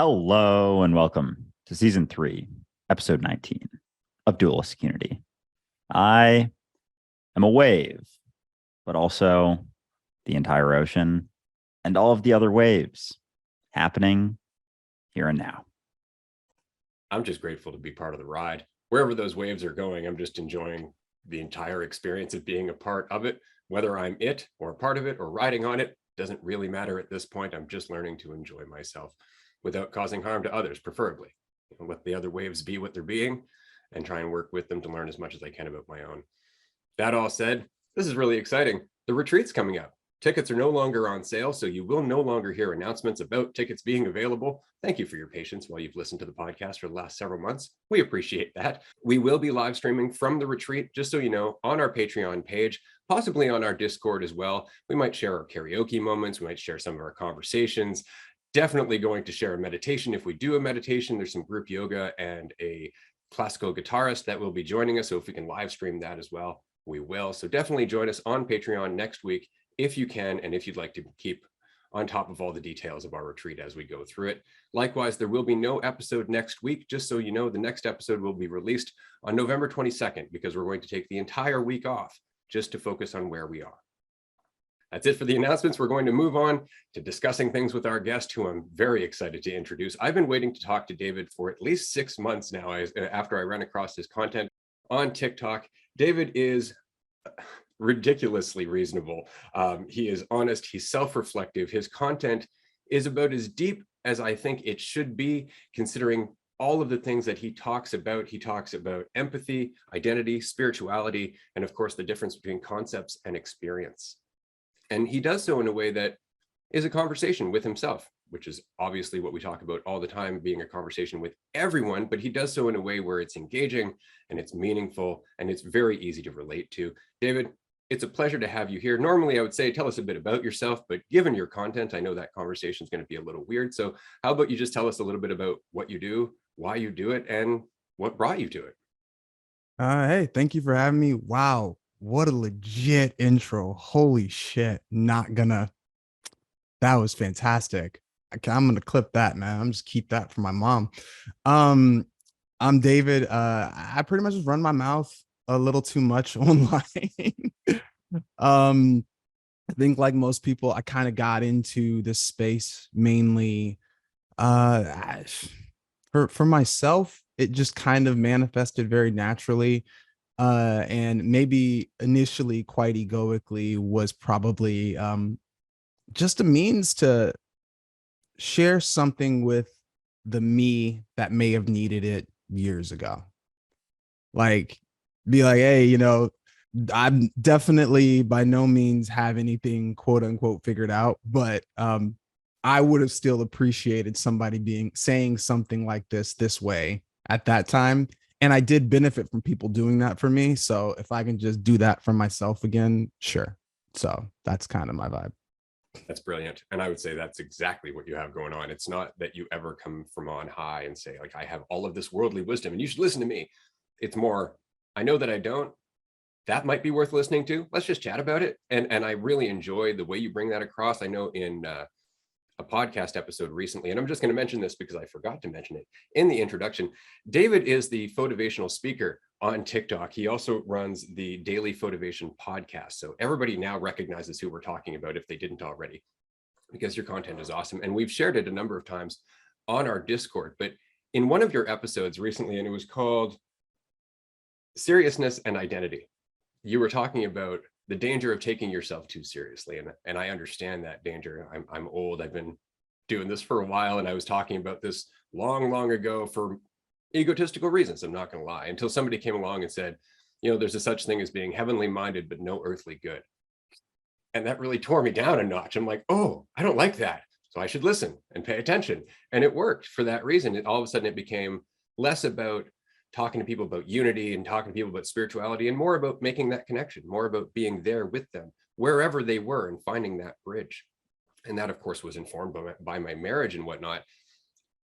Hello and welcome to season 3, episode 19 of Dualistic Unity. I am a wave, but also the entire ocean and all of the other waves happening here and now. I'm just grateful to be part of the ride. Wherever those waves are going, I'm just enjoying the entire experience of being a part of it. Whether I'm it or a part of it or riding on it, doesn't really matter at this point. I'm just learning to enjoy myself without causing harm to others, preferably. Let the other waves be what they're being and try and work with them to learn as much as I can about my own. That all said, this is really exciting. The retreat's coming up. Tickets are no longer on sale, so you will no longer hear announcements about tickets being available. Thank you for your patience while you've listened to the podcast for the last several months. We appreciate that. We will be live streaming from the retreat, just so you know, on our Patreon page, possibly on our Discord as well. We might share our karaoke moments. We might share some of our conversations. Definitely going to share a meditation. If we do a meditation, there's some group yoga and a classical guitarist that will be joining us. So if we can live stream that as well, we will. So definitely join us on Patreon next week if you can, and if you'd like to keep on top of all the details of our retreat as we go through it. Likewise, there will be no episode next week. Just so you know, the next episode will be released on November 22nd, because we're going to take the entire week off just to focus on where we are. That's it for the announcements. We're going to move on to discussing things with our guest, who I'm very excited to introduce. I've been waiting to talk to David for at least 6 months now, after I ran across his content on TikTok. David is ridiculously reasonable. He is honest. He's self-reflective. His content is about as deep as I think it should be, considering all of the things that he talks about. He talks about empathy, identity, spirituality, and of course, the difference between concepts and experience. And he does so in a way that is a conversation with himself, which is obviously what we talk about all the time, being a conversation with everyone, but he does so in a way where it's engaging and it's meaningful and it's very easy to relate to. David, it's a pleasure to have you here. Normally, I would say, tell us a bit about yourself, but given your content, I know that conversation is going to be a little weird. So how about you just tell us a little bit about what you do, why you do it, and what brought you to it? Hey, thank you for having me. Wow, what a legit intro. Holy shit. That was fantastic. I'm gonna clip that, man. I'm just keep that for my mom. I'm David. I pretty much just run my mouth a little too much online. I think, like most people, I kind of got into this space mainly for myself. It just kind of manifested very naturally, and maybe initially quite egoically, was probably just a means to share something with the me that may have needed it years ago. Like, be like, hey, I'm definitely by no means have anything quote unquote figured out, but I would have still appreciated somebody saying something like this way at that time. And I did benefit from people doing that for me. So if I can just do that for myself again, sure. So that's kind of my vibe. That's brilliant. And I would say that's exactly what you have going on. It's not that you ever come from on high and say, like, I have all of this worldly wisdom and you should listen to me. It's more, I know that I don't. That might be worth listening to. Let's just chat about it. And I really enjoy the way you bring that across. I know in a podcast episode recently, and I'm just going to mention this because I forgot to mention it in the introduction, David is the motivational speaker on TikTok. He also runs the Daily Motivation podcast. So everybody now recognizes who we're talking about if they didn't already, because your content is awesome. And we've shared it a number of times on our Discord. But in one of your episodes recently, and it was called Seriousness and Identity, you were talking about the danger of taking yourself too seriously. And I understand that danger. I'm old. I've been doing this for a while. And I was talking about this long ago for egotistical reasons. I'm not going to lie, until somebody came along and said, there's a such thing as being heavenly minded, but no earthly good. And that really tore me down a notch. I'm like, oh, I don't like that. So I should listen and pay attention. And it worked for that reason. All of a sudden it became less about talking to people about unity and talking to people about spirituality, and more about making that connection, more about being there with them wherever they were and finding that bridge. And that, of course, was informed by my marriage and whatnot.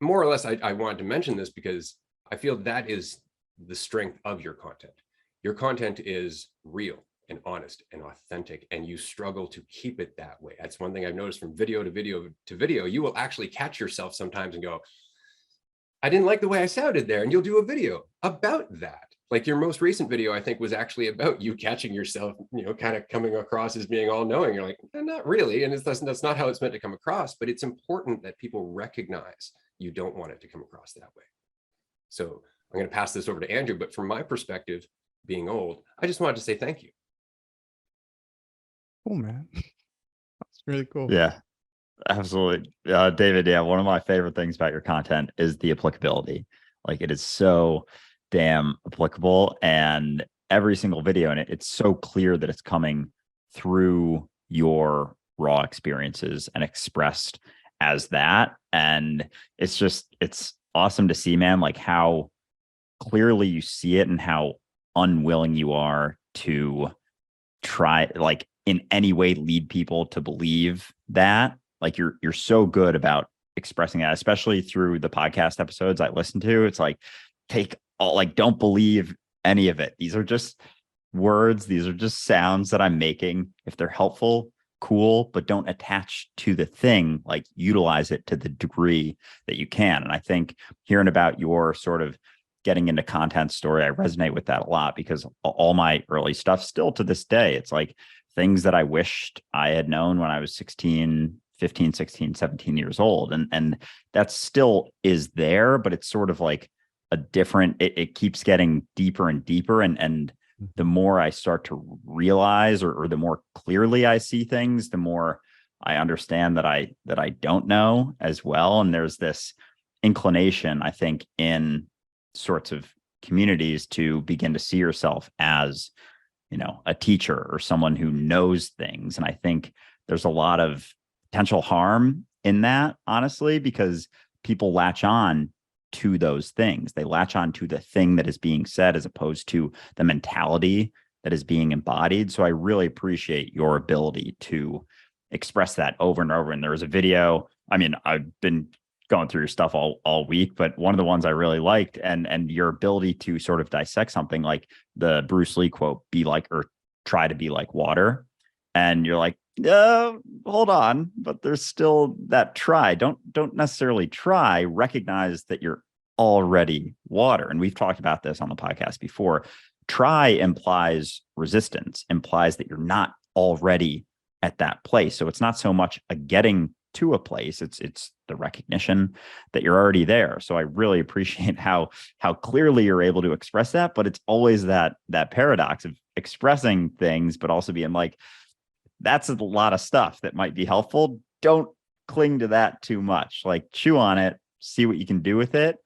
More or less, I wanted to mention this because I feel that is the strength of your content. Your content is real. and honest and authentic, and you struggle to keep it that way. That's one thing I've noticed from video to video to video. You will actually catch yourself sometimes and go, I didn't like the way I sounded there. And you'll do a video about that. Like your most recent video, I think, was actually about you catching yourself, kind of coming across as being all knowing. You're like, not really. And that's not how it's meant to come across, but it's important that people recognize you don't want it to come across that way. So I'm going to pass this over to Andrew, but from my perspective, being old, I just wanted to say thank you. Cool, man. That's really cool. Yeah, absolutely. David, yeah, one of my favorite things about your content is the applicability. Like, it is so damn applicable, and every single video in it, it's so clear that it's coming through your raw experiences and expressed as that. And it's awesome to see, man, like how clearly you see it and how unwilling you are to try, like, in any way lead people to believe that. Like, you're so good about expressing that, especially through the podcast episodes I listen to. It's like, don't believe any of it. These are just words. These are just sounds that I'm making. If they're helpful, cool, but don't attach to the thing. Like, utilize it to the degree that you can. And I think hearing about your sort of getting into content story, I resonate with that a lot, because all my early stuff still to this day, it's like things that I wished I had known when I was 15, 16, 17 years old. And that still is there, but it's sort of like a different, it keeps getting deeper and deeper. And the more I start to realize, or the more clearly I see things, the more I understand that I don't know as well. And there's this inclination, I think, in sorts of communities to begin to see yourself as, a teacher or someone who knows things. And I think there's a lot of potential harm in that, honestly, because people latch on to those things. They latch on to the thing that is being said, as opposed to the mentality that is being embodied. So I really appreciate your ability to express that over and over. And there was a video, I mean, I've been going through your stuff all week, but one of the ones I really liked, and your ability to sort of dissect something like the Bruce Lee quote, be like, or try to be like water. And you're like, hold on, but there's still that try. Don't necessarily try, recognize that you're already water. And we've talked about this on the podcast before. Try implies resistance, implies that you're not already at that place. So it's not so much a getting to a place, it's the recognition that you're already there. So I really appreciate how clearly you're able to express that, but it's always that paradox of expressing things, but also being like, that's a lot of stuff that might be helpful. Don't cling to that too much. Like, chew on it, see what you can do with it,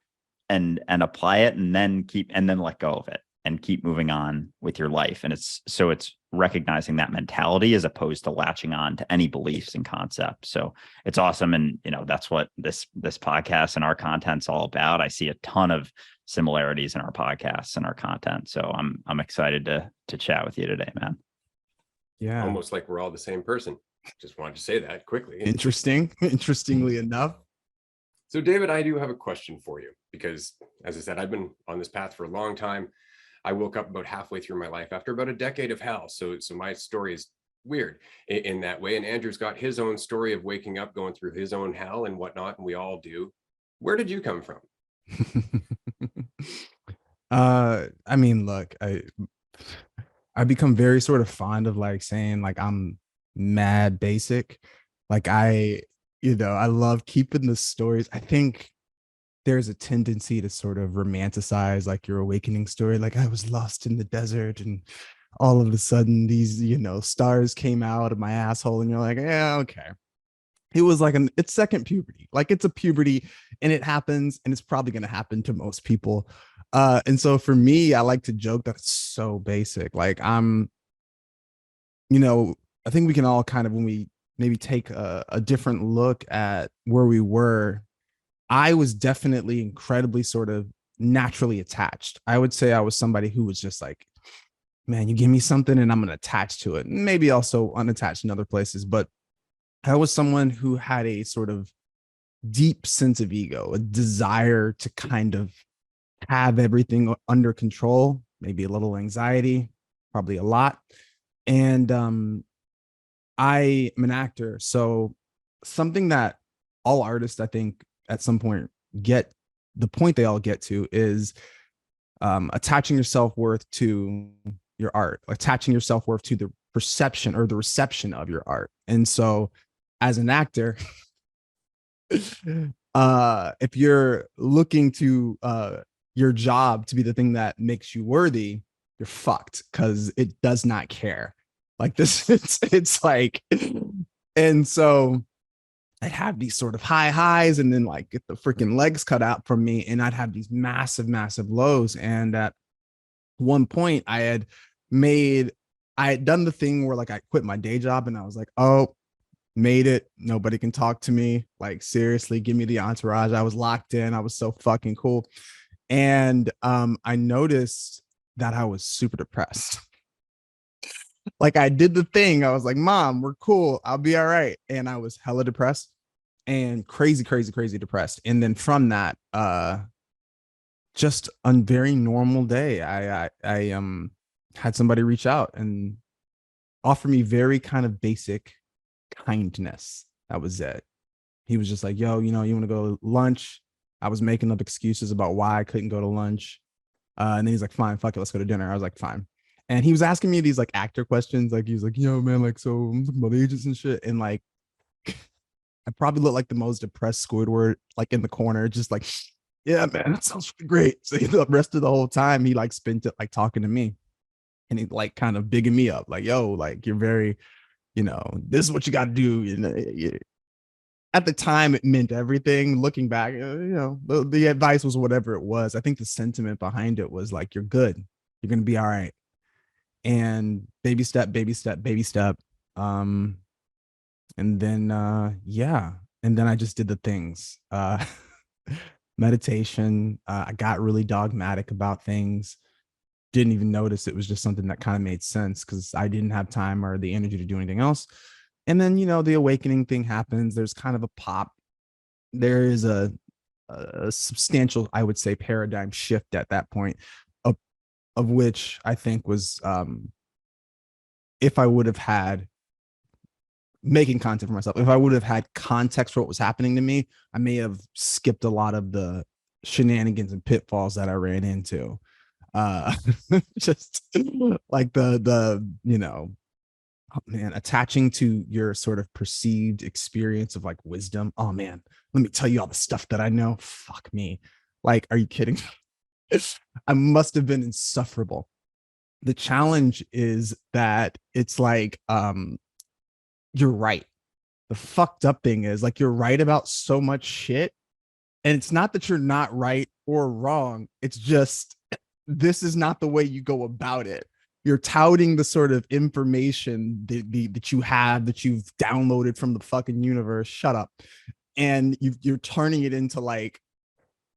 and apply it, and then let go of it and keep moving on with your life. And it's recognizing that mentality as opposed to latching on to any beliefs and concepts. So it's awesome. And, that's what this podcast and our content's all about. I see a ton of similarities in our podcasts and our content. So I'm excited to chat with you today, man. Yeah. Almost like we're all the same person. Just wanted to say that quickly. Interestingly enough. So David, I do have a question for you, because as I said, I've been on this path for a long time. I woke up about halfway through my life after about a decade of hell. So my story is weird in that way. And Andrew's got his own story of waking up, going through his own hell and whatnot. And we all do. Where did you come from? I mean, look, I become very sort of fond of like saying like I'm mad basic. Like I love keeping the stories. I think there's a tendency to sort of romanticize like your awakening story. Like, I was lost in the desert and all of a sudden these, stars came out of my asshole, and you're like, yeah, okay. It was like it's second puberty. Like, it's a puberty, and it happens, and it's probably going to happen to most people. And so for me, I like to joke that it's so basic. Like, I think we can all kind of, when we maybe take a different look at where we were, I was definitely incredibly sort of naturally attached. I would say I was somebody who was just like, man, you give me something and I'm going to attach to it. Maybe also unattached in other places. But I was someone who had a sort of deep sense of ego, a desire to kind of have everything under control, maybe a little anxiety, probably a lot. And I am an actor. So something that all artists, I think, at some point get the point they all get to is attaching your self-worth to your art, attaching your self-worth to the perception or the reception of your art. And so as an actor, if you're looking to your job to be the thing that makes you worthy, you're fucked because it does not care. Like this, it's like, and so I'd have these sort of high highs and then like get the freaking legs cut out from me, and I'd have these massive, massive lows. And at one point, I had done the thing where like I quit my day job and I was like, oh, made it. Nobody can talk to me. Like, seriously, give me the entourage. I was locked in. I was so fucking cool. And I noticed that I was super depressed. Like, I did the thing. I was like, Mom, we're cool. I'll be all right. And I was hella depressed and crazy, crazy, crazy depressed. And then from that, just a very normal day, I had somebody reach out and offer me very kind of basic kindness. That was it. He was just like, yo, you know, you want to go to lunch? I was making up excuses about why I couldn't go to lunch. And then he's like, fine, fuck it, let's go to dinner. I was like, fine. And he was asking me these like actor questions. Like, he's like, yo, man, like, so I'm talking about agents and shit. And like, I probably look like the most depressed Squidward, like in the corner, just like, yeah, man, that sounds great. So the rest of the whole time, he like spent it like talking to me, and he like kind of bigging me up, like, yo, like, you're very, you know, this is what you got to do. You know, at the time, it meant everything. Looking back, you know, the advice was whatever it was. I think the sentiment behind it was like, you're good, you're gonna be all right, and baby step, baby step, baby step. And then yeah, and then I just did the things. Meditation. I got really dogmatic about things. Didn't even notice it was just something that kind of made sense because I didn't have time or the energy to do anything else. And then, you know, the awakening thing happens. There's kind of a pop. There is a substantial, I would say, paradigm shift at that point, of which I think was if I would have had making content for myself, if I would have had context for what was happening to me, I may have skipped a lot of the shenanigans and pitfalls that I ran into. Uh just like the you know, oh man, attaching to your sort of perceived experience of like wisdom. Oh man, let me tell you all the stuff that I know. Fuck me. Like, are you kidding? I must have been insufferable. The challenge is that it's like you're right. The fucked up thing is like you're right about so much shit. And it's not that you're not right or wrong. It's just this is not the way you go about it. You're touting the sort of information that you have, that you've downloaded from the fucking universe. Shut up. And you're turning it into like,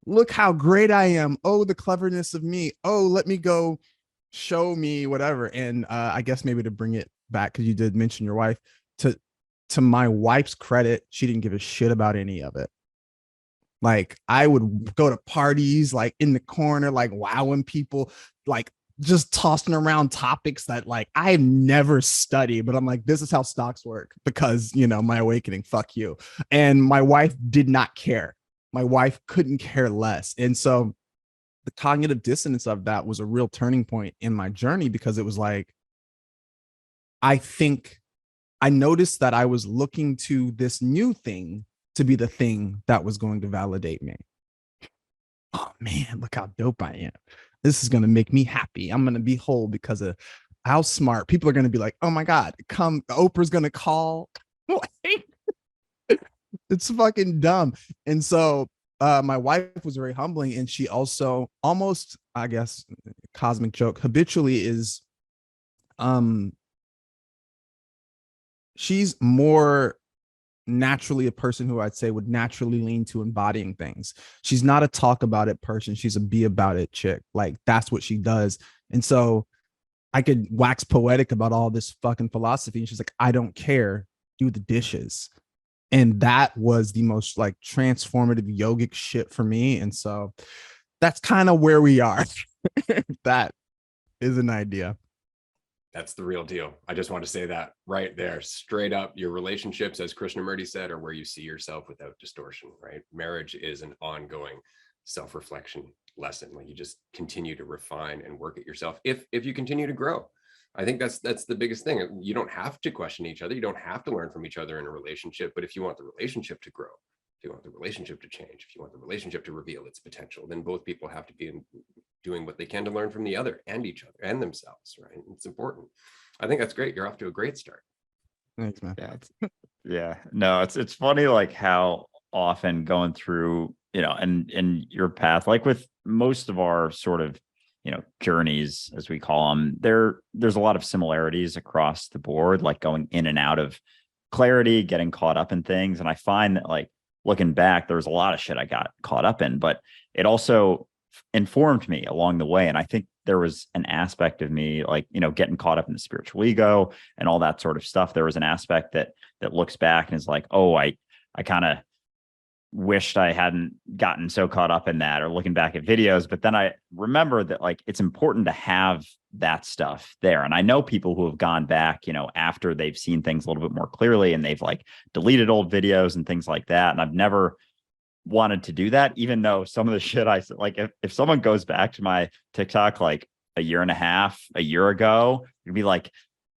look how great I am. Oh, the cleverness of me. Oh, let me go show me whatever. And I guess maybe to bring it back, because you did mention your wife, to my wife's credit, she didn't give a shit about any of it. Like, I would go to parties, like in the corner, like wowing people, like just tossing around topics that like I've never studied, but I'm like, this is how stocks work because, you know, my awakening, fuck you. And my wife did not care. My wife couldn't care less. And so the cognitive dissonance of that was a real turning point in my journey, because it was like, I think I noticed that I was looking to this new thing to be the thing that was going to validate me. Oh man, look how dope I am. This is going to make me happy. I'm going to be whole because of how smart people are going to be. Like, oh my God, come, Oprah's going to call. It's fucking dumb. And so my wife was very humbling, and she also almost, I guess, cosmic joke, habitually is she's more naturally a person who I'd say would naturally lean to embodying things. She's not a talk about it person. She's a be about it chick. Like, that's what she does. And so I could wax poetic about all this fucking philosophy. And she's like, I don't care. Do the dishes. And that was the most like transformative yogic shit for me. And so that's kind of where we are. That is an idea. That's the real deal. I just want to say that right there, straight up. Your relationships, as Krishnamurti said, are where you see yourself without distortion, right? Marriage is an ongoing self-reflection lesson. Like, you just continue to refine and work at yourself if you continue to grow. I think that's the biggest thing. You don't have to question each other. You don't have to learn from each other in a relationship. But if you want the relationship to grow, if you want the relationship to change, if you want the relationship to reveal its potential, then both people have to be doing what they can to learn from the other and each other and themselves, right? It's important. I think that's great. You're off to a great start. Thanks, man. Yeah, no, it's funny, like how often going through, and your path, like with most of our sort of, journeys, as we call them, there's a lot of similarities across the board, like going in and out of clarity, getting caught up in things. And I find that, like, looking back, there was a lot of shit I got caught up in, but it also informed me along the way. And I think there was an aspect of me, like, getting caught up in the spiritual ego and all that sort of stuff. There was an aspect that looks back and is like, oh, I kind of wished I hadn't gotten so caught up in that, or looking back at videos. But then I remember that, like, it's important to have that stuff there. And I know people who have gone back, after they've seen things a little bit more clearly, and they've, like, deleted old videos and things like that. And I've never wanted to do that, even though some of the shit I said, like, if someone goes back to my TikTok like a year and a half, a year ago, you'd be like,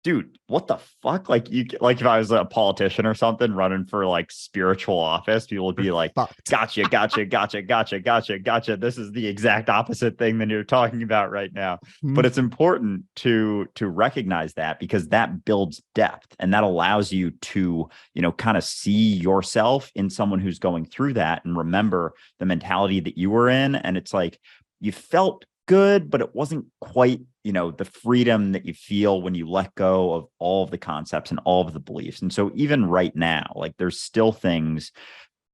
dude, what the fuck? Like, like, if I was a politician or something running for, like, spiritual office, people would be like, gotcha. This is the exact opposite thing than you're talking about right now. But it's important to recognize that, because that builds depth, and that allows you to, kind of see yourself in someone who's going through that, and remember the mentality that you were in. And it's like, you felt good, but it wasn't quite, the freedom that you feel when you let go of all of the concepts and all of the beliefs. And so even right now, like, there's still things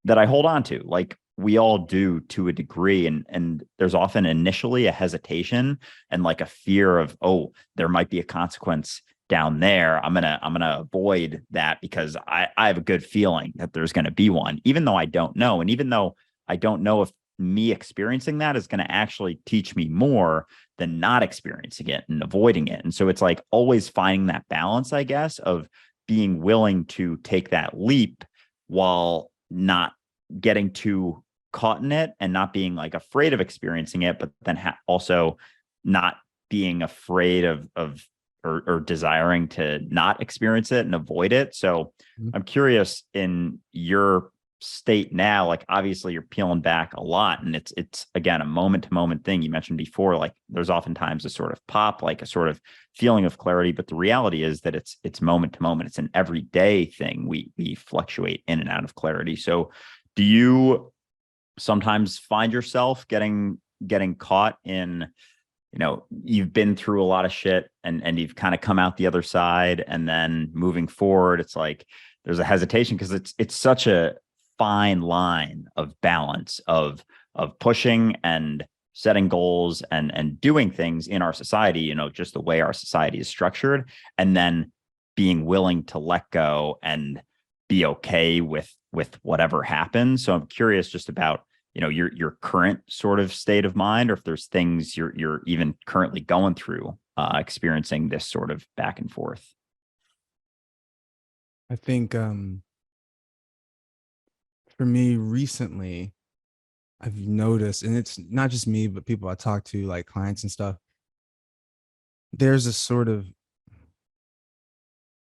that I hold on to, like we all do to a degree. And there's often initially a hesitation and, like, a fear of, oh, there might be a consequence down there. I'm gonna avoid that because I have a good feeling that there's going to be one, even though I don't know. And even though I don't know if me experiencing that is going to actually teach me more than not experiencing it and avoiding it. And so it's like always finding that balance, I guess, of being willing to take that leap while not getting too caught in it, and not being, like, afraid of experiencing it, but then also not being afraid of or desiring to not experience it and avoid it. So I'm curious, in your state now, like, obviously you're peeling back a lot, and it's again a moment to moment thing. You mentioned before, like, there's oftentimes a sort of pop, like a sort of feeling of clarity, but the reality is that it's moment to moment. It's an everyday thing. We fluctuate in and out of clarity. So do you sometimes find yourself getting caught in, you've been through a lot of shit, and you've kind of come out the other side, and then moving forward, it's like there's a hesitation, because it's such a fine line of balance of pushing and setting goals and doing things in our society, just the way our society is structured, and then being willing to let go and be okay with whatever happens. So I'm curious just about, your current sort of state of mind, or if there's things you're even currently going through, experiencing this sort of back and forth. I think for me recently, I've noticed, and it's not just me, but people I talk to, like clients and stuff, there's a sort of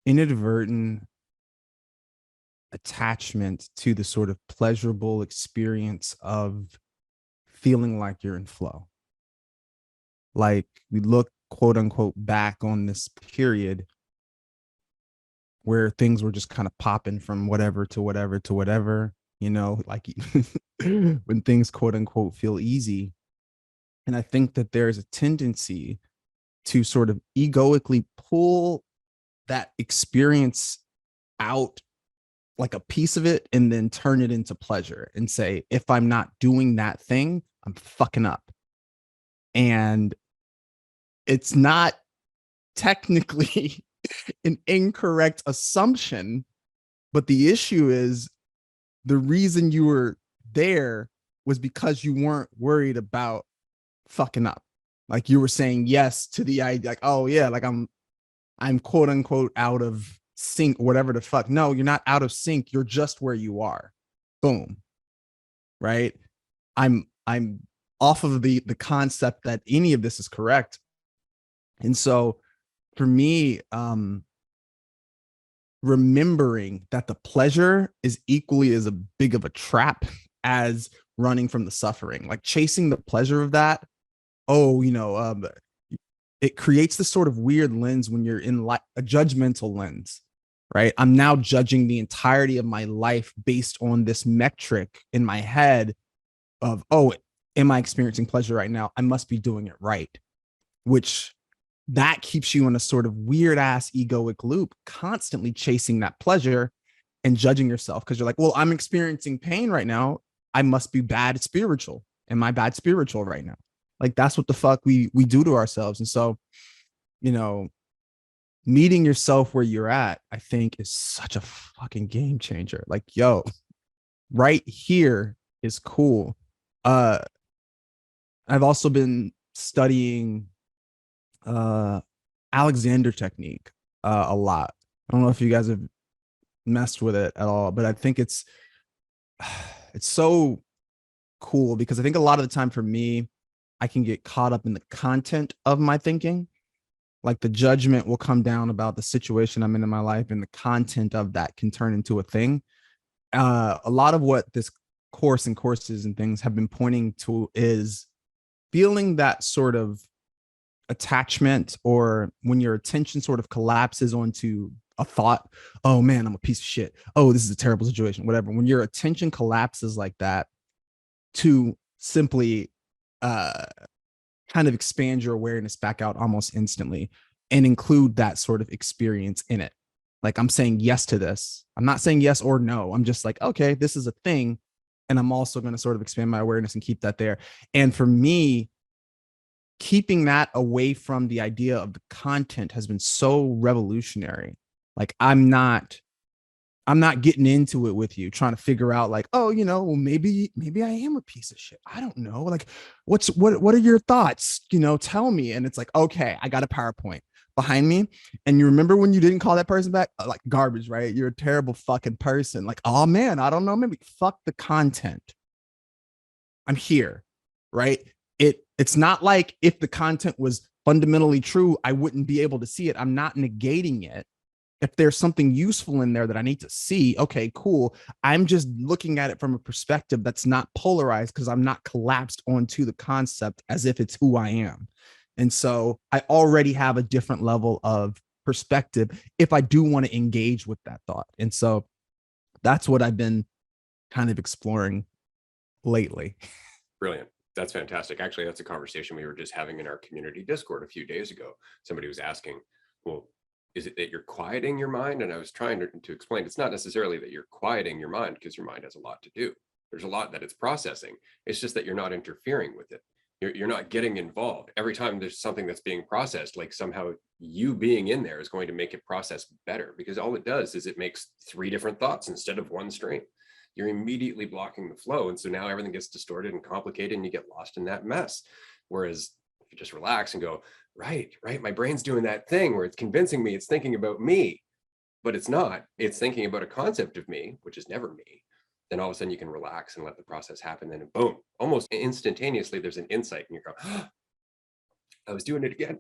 inadvertent attachment to the sort of pleasurable experience of feeling like you're in flow. Like, we look, quote unquote, back on this period where things were just kind of popping from whatever to whatever to whatever, like when things, quote unquote, feel easy. And I think that there's a tendency to sort of egoically pull that experience out, like a piece of it, and then turn it into pleasure and say, if I'm not doing that thing, I'm fucking up. And it's not technically an incorrect assumption, but the issue is the reason you were there was because you weren't worried about fucking up. Like, you were saying yes to the idea, like, oh yeah, like I'm I'm quote unquote out of sync, whatever the fuck. No, you're not out of sync. You're just where you are. Boom. Right. I'm off of the concept that any of this is correct. And so for me, remembering that the pleasure is equally as a big of a trap as running from the suffering, like chasing the pleasure of that. Oh, it creates this sort of weird lens when you're in a judgmental lens, right? I'm now judging the entirety of my life based on this metric in my head of, oh, am I experiencing pleasure right now? I must be doing it right, which that keeps you in a sort of weird ass egoic loop, constantly chasing that pleasure and judging yourself because you're like, well, I'm experiencing pain right now. I must be bad spiritual. Am I bad spiritual right now? Like that's what the fuck we do to ourselves. And so, meeting yourself where you're at, I think is such a fucking game changer. Like, yo, right here is cool. I've also been studying Alexander technique a lot. I don't know if you guys have messed with it at all, but I think it's so cool because I think a lot of the time for me, I can get caught up in the content of my thinking. Like the judgment will come down about the situation I'm in my life, and the content of that can turn into a thing. A lot of what this course and courses and things have been pointing to is feeling that sort of attachment, or when your attention sort of collapses onto a thought, oh man, I'm a piece of shit. Oh, this is a terrible situation, whatever. When your attention collapses like that, to simply kind of expand your awareness back out almost instantly and include that sort of experience in it. Like I'm saying yes to this. I'm not saying yes or no. I'm just like, okay, this is a thing. And I'm also going to sort of expand my awareness and keep that there. And for me, keeping that away from the idea of the content has been so revolutionary. Like I'm not getting into it with you trying to figure out like, oh, well, maybe I am a piece of shit. I don't know. Like what are your thoughts? Tell me. And it's like, okay, I got a PowerPoint behind me. And you remember when you didn't call that person back? Like garbage, right? You're a terrible fucking person. Like, oh man, I don't know. Maybe fuck the content. I'm here, right? It's not like if the content was fundamentally true, I wouldn't be able to see it. I'm not negating it. If there's something useful in there that I need to see, okay, cool. I'm just looking at it from a perspective that's not polarized because I'm not collapsed onto the concept as if it's who I am. And so I already have a different level of perspective if I do want to engage with that thought. And so that's what I've been kind of exploring lately. Brilliant. That's fantastic. Actually, that's a conversation we were just having in our community Discord a few days ago. Somebody was asking, well, is it that you're quieting your mind? And I was trying to explain, it's not necessarily that you're quieting your mind because your mind has a lot to do. There's a lot that it's processing. It's just that you're not interfering with it. You're not getting involved. Every time there's something that's being processed, like somehow you being in there is going to make it process better, because all it does is it makes 3 different thoughts instead of 1 stream. You're immediately blocking the flow. And so now everything gets distorted and complicated and you get lost in that mess. Whereas if you just relax and go, right, my brain's doing that thing where it's convincing me it's thinking about me, but it's not. It's thinking about a concept of me, which is never me. Then all of a sudden you can relax and let the process happen. Then boom, almost instantaneously, there's an insight and you go, oh, I was doing it again.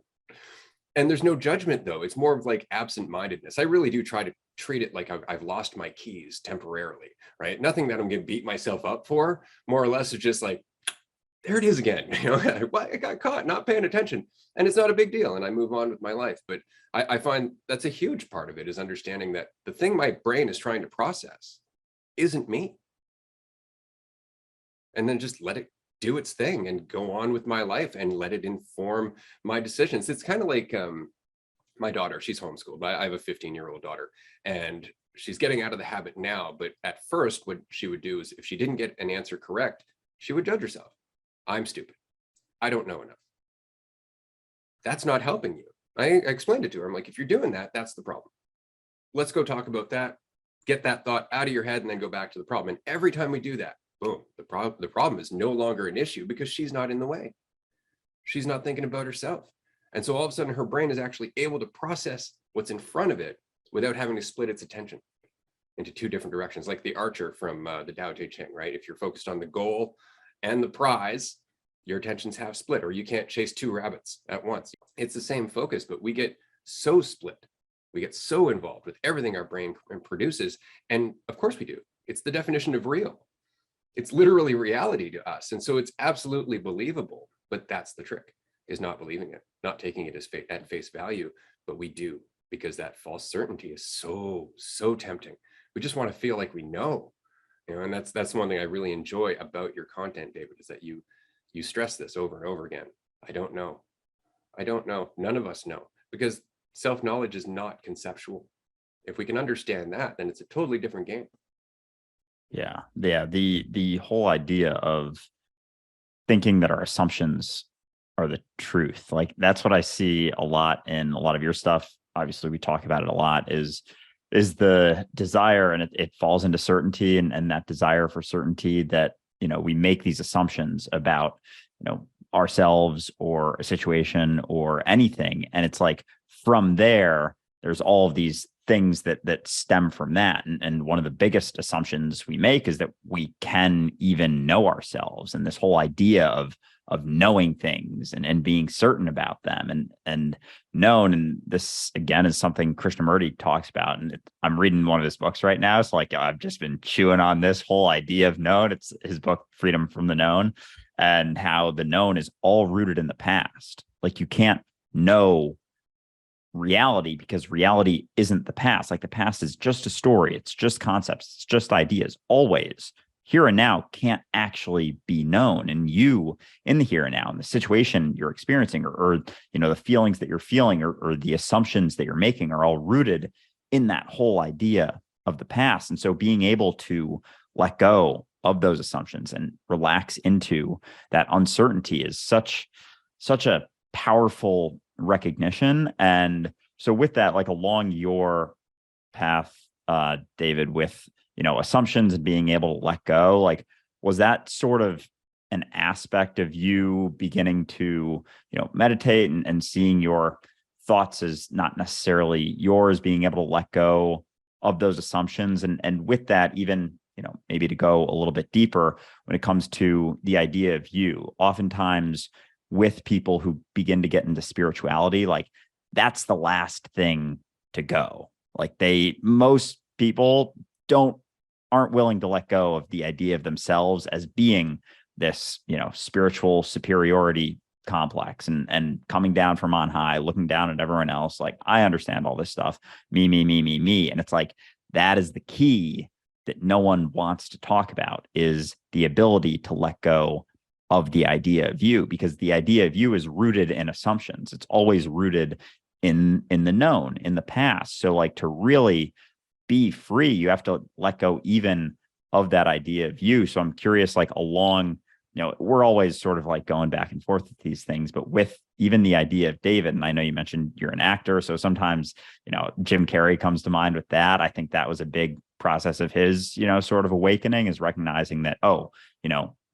And there's no judgment though. It's more of like absent-mindedness. I really do try to treat it like I've lost my keys temporarily, right? Nothing that I'm going to beat myself up for. More or less, it's just like, there it is again. I got caught not paying attention, and it's not a big deal. And I move on with my life. But I find that's a huge part of it, is understanding that the thing my brain is trying to process isn't me. And then just let it do its thing and go on with my life and let it inform my decisions. It's kind of like my daughter, she's homeschooled. I have a 15-year-old daughter, and she's getting out of the habit now. But at first, what she would do is if she didn't get an answer correct, she would judge herself. I'm stupid. I don't know enough. That's not helping you. I explained it to her. I'm like, if you're doing that, that's the problem. Let's go talk about that. Get that thought out of your head and then go back to the problem. And every time we do that, boom, the problem is no longer an issue because she's not in the way. She's not thinking about herself. And so all of a sudden her brain is actually able to process what's in front of it without having to split its attention into two different directions, like the archer from the Tao Te Ching, right? If you're focused on the goal and the prize, your attention's half split, or you can't chase two rabbits at once. It's the same focus, but we get so split. We get so involved with everything our brain produces. And of course we do. It's the definition of real. It's literally reality to us. And so it's absolutely believable, but that's the trick, is not believing it, not taking it as at face value, but we do, because that false certainty is so tempting. We just want to feel like we know, and that's one thing I really enjoy about your content, David, is that you stress this over and over again. I don't know. I don't know. None of us know, because self-knowledge is not conceptual. If we can understand that, then it's a totally different game. Yeah. The whole idea of thinking that our assumptions are the truth, like that's what I see a lot in a lot of your stuff. Obviously, we talk about it a lot, is the desire, and it falls into certainty, and that desire for certainty that, we make these assumptions about, ourselves or a situation or anything. And it's like, from there's all of these things that stem from that. And one of the biggest assumptions we make is that we can even know ourselves, and this whole idea of knowing things and being certain about them and known. And this again is something Krishnamurti talks about. And I'm reading one of his books right now. So like, I've just been chewing on this whole idea of known. It's his book, Freedom from the Known, and how the known is all rooted in the past. Like, you can't know reality because reality isn't the past. Like, the past is just a story. It's just concepts. It's just ideas. Always. Here and now can't actually be known. And you, in the here and now, in the situation you're experiencing, or the feelings that you're feeling, or the assumptions that you're making, are all rooted in that whole idea of the past. And so being able to let go of those assumptions and relax into that uncertainty is such a powerful recognition. And so with that, like, along your path, David, with assumptions and being able to let go, like, was that sort of an aspect of you beginning to meditate and seeing your thoughts as not necessarily yours, being able to let go of those assumptions? And with that, even maybe to go a little bit deeper when it comes to the idea of you, oftentimes with people who begin to get into spirituality, like, that's the last thing to go. Like, most people aren't willing to let go of the idea of themselves as being this, spiritual superiority complex, and coming down from on high, looking down at everyone else. Like, I understand all this stuff, me, me, me, me, me. And it's like, that is the key that no one wants to talk about, is the ability to let go of the idea of you, because the idea of you is rooted in assumptions. It's always rooted in the known, in the past. So like, to really be free, you have to let go even of that idea of you. So I'm curious, like, along, we're always sort of like going back and forth with these things, but with even the idea of David, and I know you mentioned you're an actor, so sometimes, Jim Carrey comes to mind with that. I think that was a big process of his, sort of awakening, is recognizing that,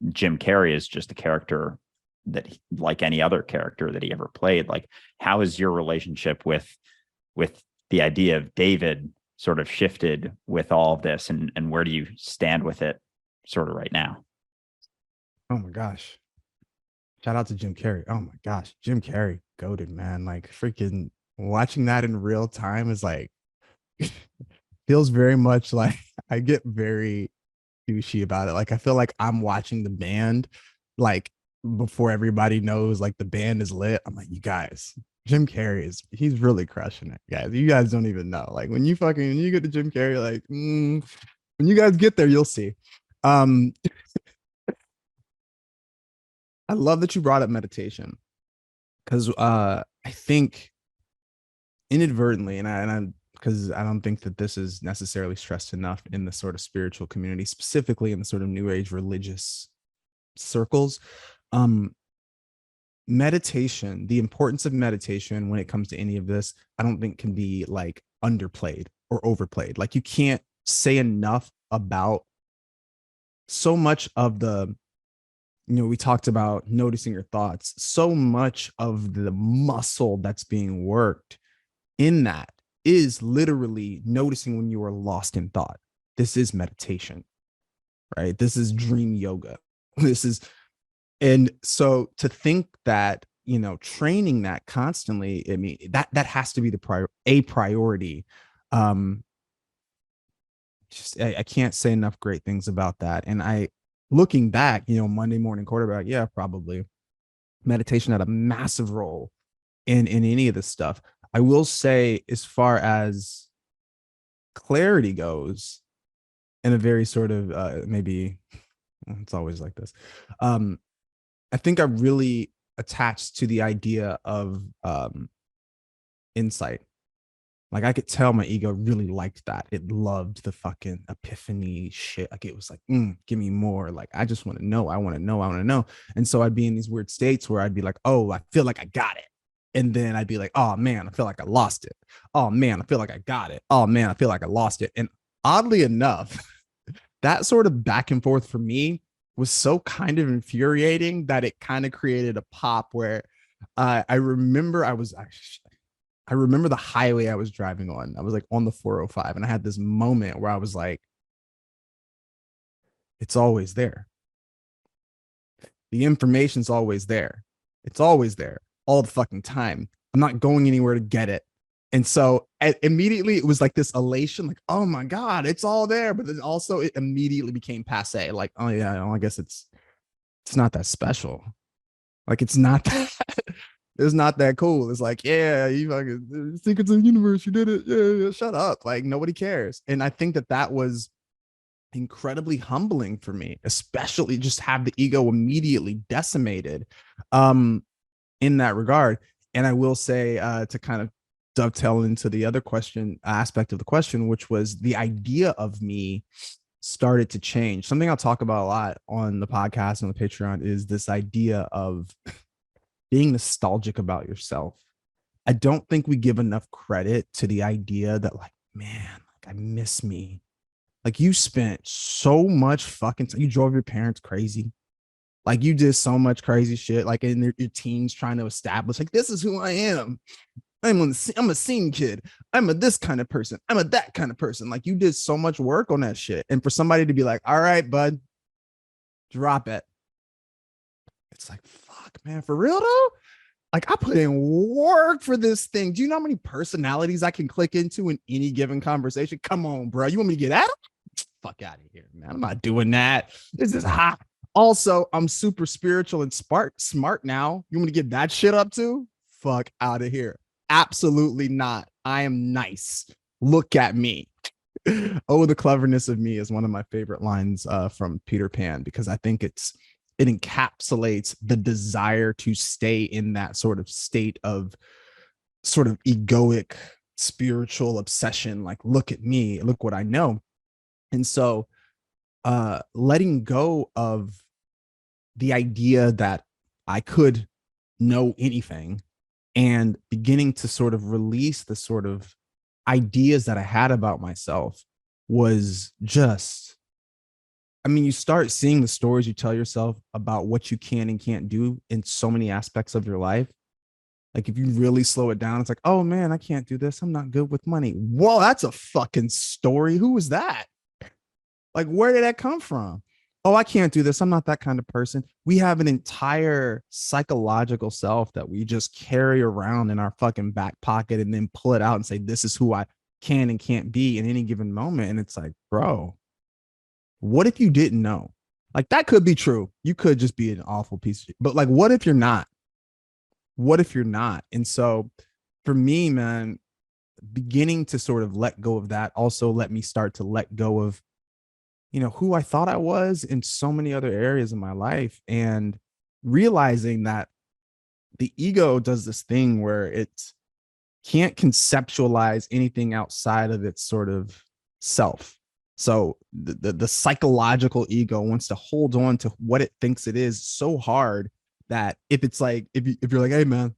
Jim Carrey is just a character that, like any other character that he ever played. Like, how has your relationship with the idea of David sort of shifted with all of this, and where do you stand with it sort of right now? Oh my gosh. Shout out to Jim Carrey. Oh my gosh. Jim Carrey, goated, man. Like, freaking watching that in real time is like, feels very much like I get very douchey about it. Like, I feel like I'm watching the band, like, before everybody knows, like, the band is lit. I'm like, you guys, Jim Carrey he's really crushing it, guys. You guys don't even know. Like, when you get to Jim Carrey, like, when you guys get there, you'll see. I love that you brought up meditation, because I think inadvertently, and because I don't think that this is necessarily stressed enough in the sort of spiritual community, specifically in the sort of new age religious circles, meditation, the importance of meditation when it comes to any of this, I don't think can be like underplayed or overplayed. Like, you can't say enough about so much of the, we talked about noticing your thoughts, so much of the muscle that's being worked in that is literally noticing when you are lost in thought. This is meditation, right? This is dream yoga. This is, and so to think that, you know, training that constantly, I mean, that has to be a priority. Just I can't say enough great things about that. And looking back, you know, Monday morning quarterback, yeah, probably meditation had a massive role in any of this stuff. I will say, as far as clarity goes, in a very sort of maybe it's always like this. I think I'm really attached to the idea of insight. Like, I could tell my ego really liked that. It loved the fucking epiphany shit. Like, it was like, give me more. Like, I just want to know. I want to know. I want to know. And so I'd be in these weird states where I'd be like, oh, I feel like I got it. And then I'd be like, oh man, I feel like I lost it. Oh man, I feel like I got it. Oh man, I feel like I lost it. And oddly enough, that sort of back and forth for me was so kind of infuriating that it kind of created a pop where I remember I remember the highway I was driving on. I was like on the 405, and I had this moment where I was like, it's always there. The information's always there. It's always there all the fucking time. I'm not going anywhere to get it. And so immediately it was like this elation, like, oh my God, it's all there. But then also it immediately became passe. Like, oh yeah, well, I guess it's not that special. Like, it's not that it's not that cool. It's like, yeah, you fucking secrets of the universe, you did it. Yeah, shut up. Like, nobody cares. And I think that was incredibly humbling for me, especially just have the ego immediately decimated in that regard. And I will say, to kind of dovetail into the other aspect of the question, which was the idea of me started to change. Something I'll talk about a lot on the podcast and the Patreon is this idea of being nostalgic about yourself. I don't think we give enough credit to the idea that, like, man, like, I miss me. Like, you spent so much fucking time. You drove your parents crazy. Like, you did so much crazy shit, like in your teens, trying to establish, like, this is who I am. I'm a scene kid. I'm a this kind of person. I'm a that kind of person. Like, you did so much work on that shit. And for somebody to be like, all right, bud, drop it. It's like, fuck, man, for real though? Like, I put in work for this thing. Do you know how many personalities I can click into in any given conversation? Come on, bro. You want me to get at them? Fuck out of here, man. I'm not doing that. This is hot. Also, I'm super spiritual and smart now. You want me to get that shit up too? Fuck out of here. Absolutely not. I am nice. Look at me. Oh, the cleverness of me is one of my favorite lines from Peter Pan, because I think it encapsulates the desire to stay in that sort of state of sort of egoic spiritual obsession. Like, look at me, look what I know. And so letting go of the idea that I could know anything and beginning to sort of release the sort of ideas that I had about myself was just, I mean, you start seeing the stories you tell yourself about what you can and can't do in so many aspects of your life. Like, if you really slow it down, it's like, oh man, I can't do this. I'm not good with money. Whoa, that's a fucking story. Who was that? Like, where did that come from? Oh, I can't do this. I'm not that kind of person. We have an entire psychological self that we just carry around in our fucking back pocket and then pull it out and say, this is who I can and can't be in any given moment. And it's like, bro, what if you didn't know? Like, that could be true. You could just be an awful piece of shit. But like, what if you're not? What if you're not? And so for me, man, beginning to sort of let go of that also let me start to let go of, you know, who I thought I was in so many other areas of my life, and realizing that the ego does this thing where it can't conceptualize anything outside of its sort of self. So the psychological ego wants to hold on to what it thinks it is so hard that if it's like, if you're like, hey man,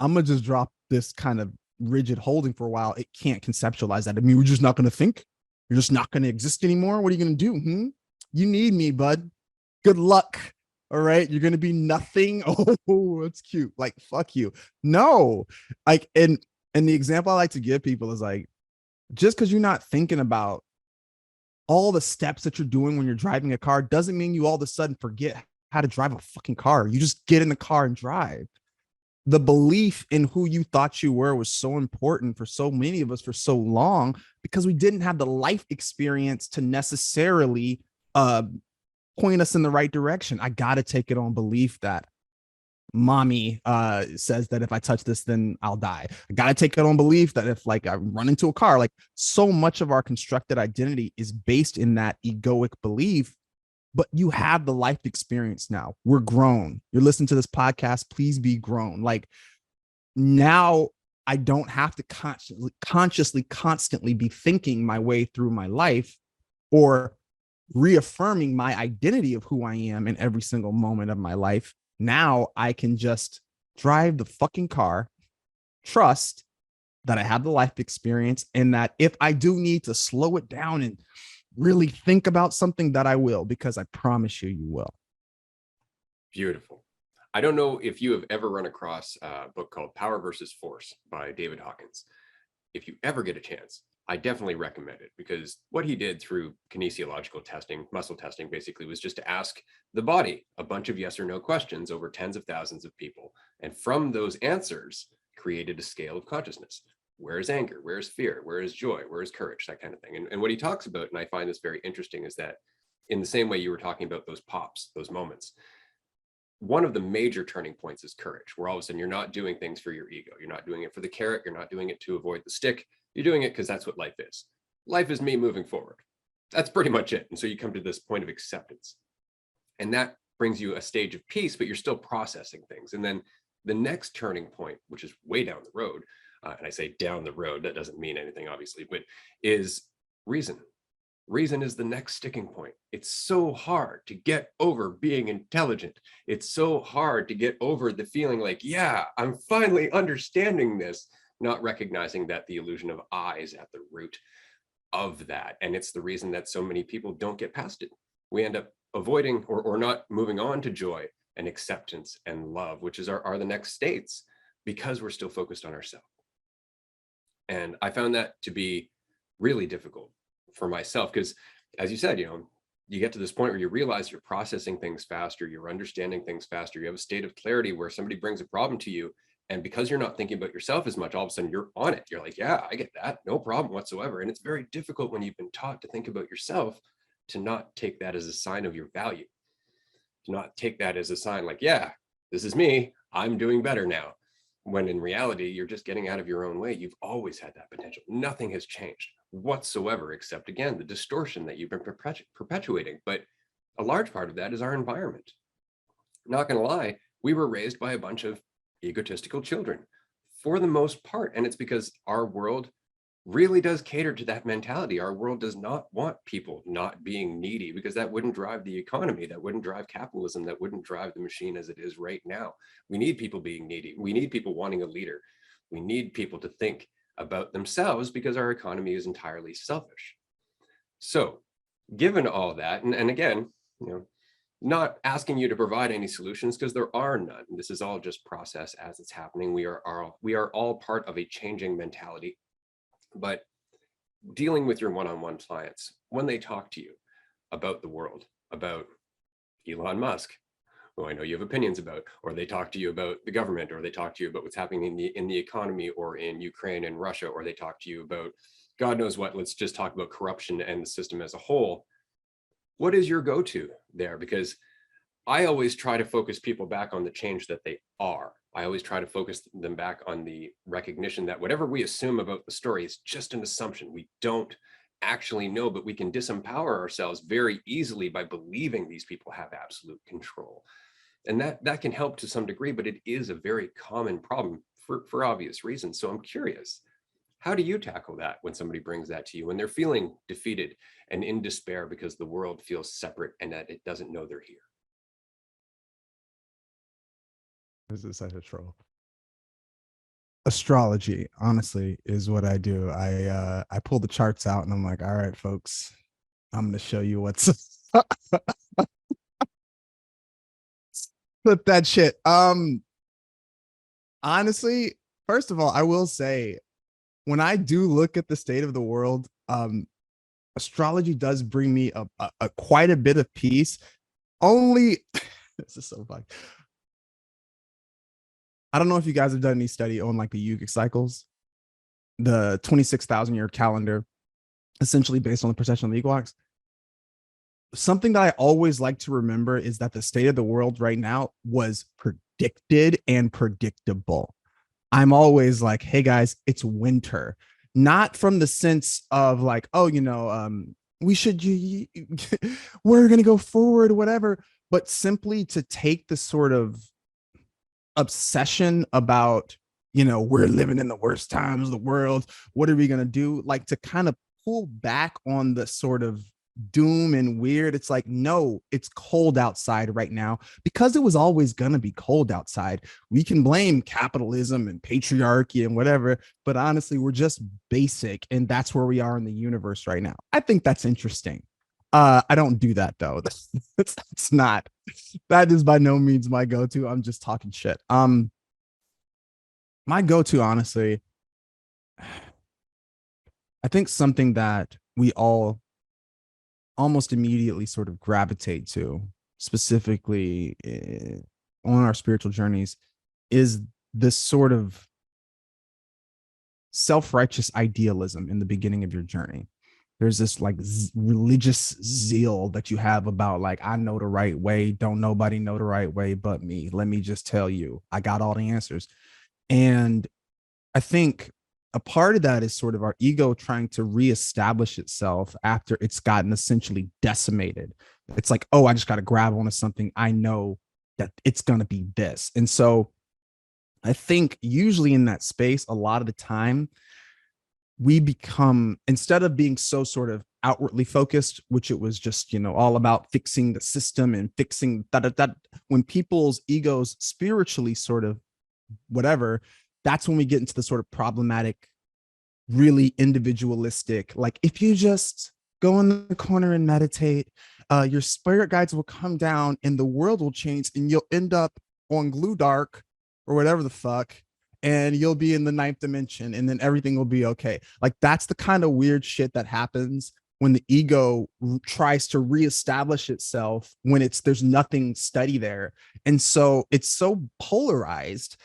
I'm gonna just drop this kind of rigid holding for a while, it can't conceptualize that. I mean, we're just not gonna think. You're just not going to exist anymore. What are you going to do? You need me, bud. Good luck. All right. You're going to be nothing. Oh, that's cute. Like, fuck you. No. Like, and And the example I like to give people is like, just because you're not thinking about all the steps that you're doing when you're driving a car doesn't mean you all of a sudden forget how to drive a fucking car. You just get in the car and drive. The belief in who you thought you were was so important for so many of us for so long because we didn't have the life experience to necessarily point us in the right direction. I got to take it on belief that mommy says that if I touch this, then I'll die. I got to take it on belief that if like I run into a car, like so much of our constructed identity is based in that egoic belief. But you have the life experience now. We're grown. You're listening to this podcast. Please be grown. Like now I don't have to consciously, constantly be thinking my way through my life or reaffirming my identity of who I am in every single moment of my life. Now I can just drive the fucking car, trust that I have the life experience, and that if I do need to slow it down and really think about something, that I will, because I promise you, you will. Beautiful. I don't know if you have ever run across a book called Power versus Force by David Hawkins. If you ever get a chance, I definitely recommend it, because what he did through kinesiological testing, muscle testing, basically was just to ask the body a bunch of yes or no questions over tens of thousands of people. And from those answers, created a scale of consciousness. Where is anger? Where is fear? Where is joy? Where is courage? That kind of thing. And what he talks about, and I find this very interesting, is that in the same way you were talking about those pops, those moments, one of the major turning points is courage, where all of a sudden you're not doing things for your ego. You're not doing it for the carrot. You're not doing it to avoid the stick. You're doing it because that's what life is. Life is me moving forward. That's pretty much it. And so you come to this point of acceptance. And that brings you a stage of peace, but you're still processing things. And then the next turning point, which is way down the road, and I say down the road, that doesn't mean anything, obviously, but is reason. Reason is the next sticking point. It's so hard to get over being intelligent. It's so hard to get over the feeling like, yeah, I'm finally understanding this, not recognizing that the illusion of I is at the root of that. And it's the reason that so many people don't get past it. We end up avoiding or not moving on to joy and acceptance and love, which is are the next states, because we're still focused on ourselves. And I found that to be really difficult for myself, because as you said, you get to this point where you realize you're processing things faster, you're understanding things faster, you have a state of clarity where somebody brings a problem to you, and because you're not thinking about yourself as much, all of a sudden you're on it. You're like, yeah, I get that, no problem whatsoever. And it's very difficult when you've been taught to think about yourself to not take that as a sign of your value, to not take that as a sign like, yeah, this is me, I'm doing better now. When in reality, you're just getting out of your own way. You've always had that potential. Nothing has changed whatsoever, except, again, the distortion that you've been perpetuating. But a large part of that is our environment. Not going to lie, we were raised by a bunch of egotistical children for the most part. And it's because our world really does cater to that mentality. Our world does not want people not being needy, because that wouldn't drive the economy, that wouldn't drive capitalism, that wouldn't drive the machine as it is right now. We need people being needy. We need people wanting a leader. We need people to think about themselves, because our economy is entirely selfish. So given all that, and again, not asking you to provide any solutions, because there are none. This is all just process as it's happening. We are all part of a changing mentality. But dealing with your one-on-one clients, when they talk to you about the world, about Elon Musk, who I know you have opinions about, or they talk to you about the government, or they talk to you about what's happening in the economy, or in Ukraine and Russia, or they talk to you about God knows what, let's just talk about corruption and the system as a whole. What is your go-to there? Because I always try to focus people back on the change that they are. I always try to focus them back on the recognition that whatever we assume about the story is just an assumption. We don't actually know, but we can disempower ourselves very easily by believing these people have absolute control. And that can help to some degree, but it is a very common problem for obvious reasons. So I'm curious, how do you tackle that when somebody brings that to you, when they're feeling defeated and in despair because the world feels separate and that it doesn't know they're here? This is such a troll. Astrology, honestly, is what I do. I pull the charts out and I'm like, all right, folks, I'm gonna show you what's flip that shit. Honestly, First of all, I will say, when I do look at the state of the world, astrology does bring me a quite a bit of peace. Only this is so funny. I don't know if you guys have done any study on like the Yugic cycles, the 26,000 year calendar, essentially based on the precession of the equinox. Something that I always like to remember is that the state of the world right now was predicted and predictable. I'm always like, hey guys, it's winter. Not from the sense of like, oh, we should, we're going to go forward, whatever, but simply to take the sort of obsession about, we're living in the worst times of the world. What are we going to do? Like to kind of pull back on the sort of doom and weird. It's like, no, it's cold outside right now because it was always going to be cold outside. We can blame capitalism and patriarchy and whatever, but honestly, we're just basic. And that's where we are in the universe right now. I think that's interesting. I don't do that though. That's not, that is by no means my go-to. I'm just talking shit. My go-to, honestly, I think something that we all almost immediately sort of gravitate to, specifically on our spiritual journeys, is this sort of self-righteous idealism in the beginning of your journey. There's this like religious zeal that you have about like, I know the right way. Don't nobody know the right way but me. Let me just tell you, I got all the answers. And I think a part of that is sort of our ego trying to reestablish itself after it's gotten essentially decimated. It's like, oh, I just got to grab onto something. I know that it's going to be this. And so I think usually in that space, a lot of the time, we become, instead of being so sort of outwardly focused, which it was just, all about fixing the system and fixing that, when people's egos spiritually sort of whatever, that's when we get into the sort of problematic, really individualistic, like if you just go in the corner and meditate, your spirit guides will come down and the world will change and you'll end up on glue dark or whatever the fuck, and you'll be in the ninth dimension and then everything will be okay. Like that's the kind of weird shit that happens when the ego tries to reestablish itself when there's nothing steady there. And so it's so polarized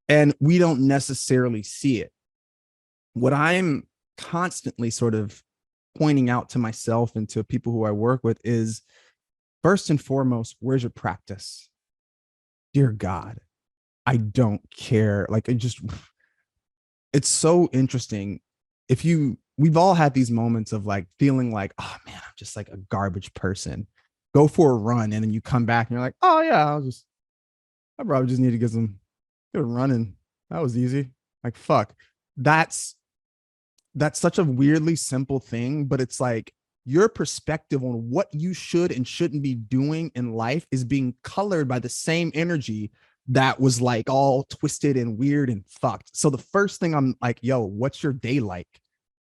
and we don't necessarily see it. What I'm constantly sort of pointing out to myself and to people who I work with is, first and foremost, where's your practice? Dear God, I don't care. Like it's so interesting. We've all had these moments of like feeling like, oh man, I'm just like a garbage person. Go for a run. And then you come back and you're like, oh yeah, I probably just need to get a run in. That was easy. Like, fuck. That's such a weirdly simple thing, but it's like your perspective on what you should and shouldn't be doing in life is being colored by the same energy that was like all twisted and weird and fucked. So the first thing I'm like, yo, what's your day like?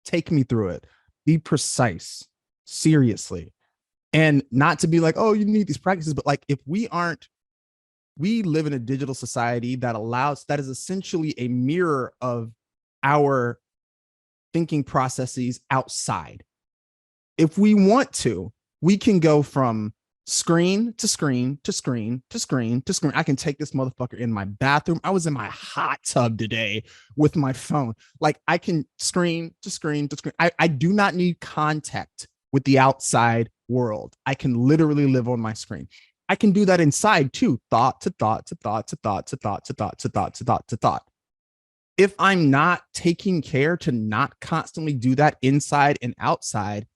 Take me through it. Be precise, seriously. And not to be like, oh, you need these practices, but like if we live in a digital society that is essentially a mirror of our thinking processes outside. If we want to, we can go from screen to screen to screen to screen to screen. I can take this motherfucker in my bathroom. I was in my hot tub today with my phone. Like I can screen to screen to screen. I do not need contact with the outside world. I can literally live on my screen. I can do that inside too. Thought to thought to thought to thought to thought to thought to thought to thought to thought. If I'm not taking care to not constantly do that inside and outside,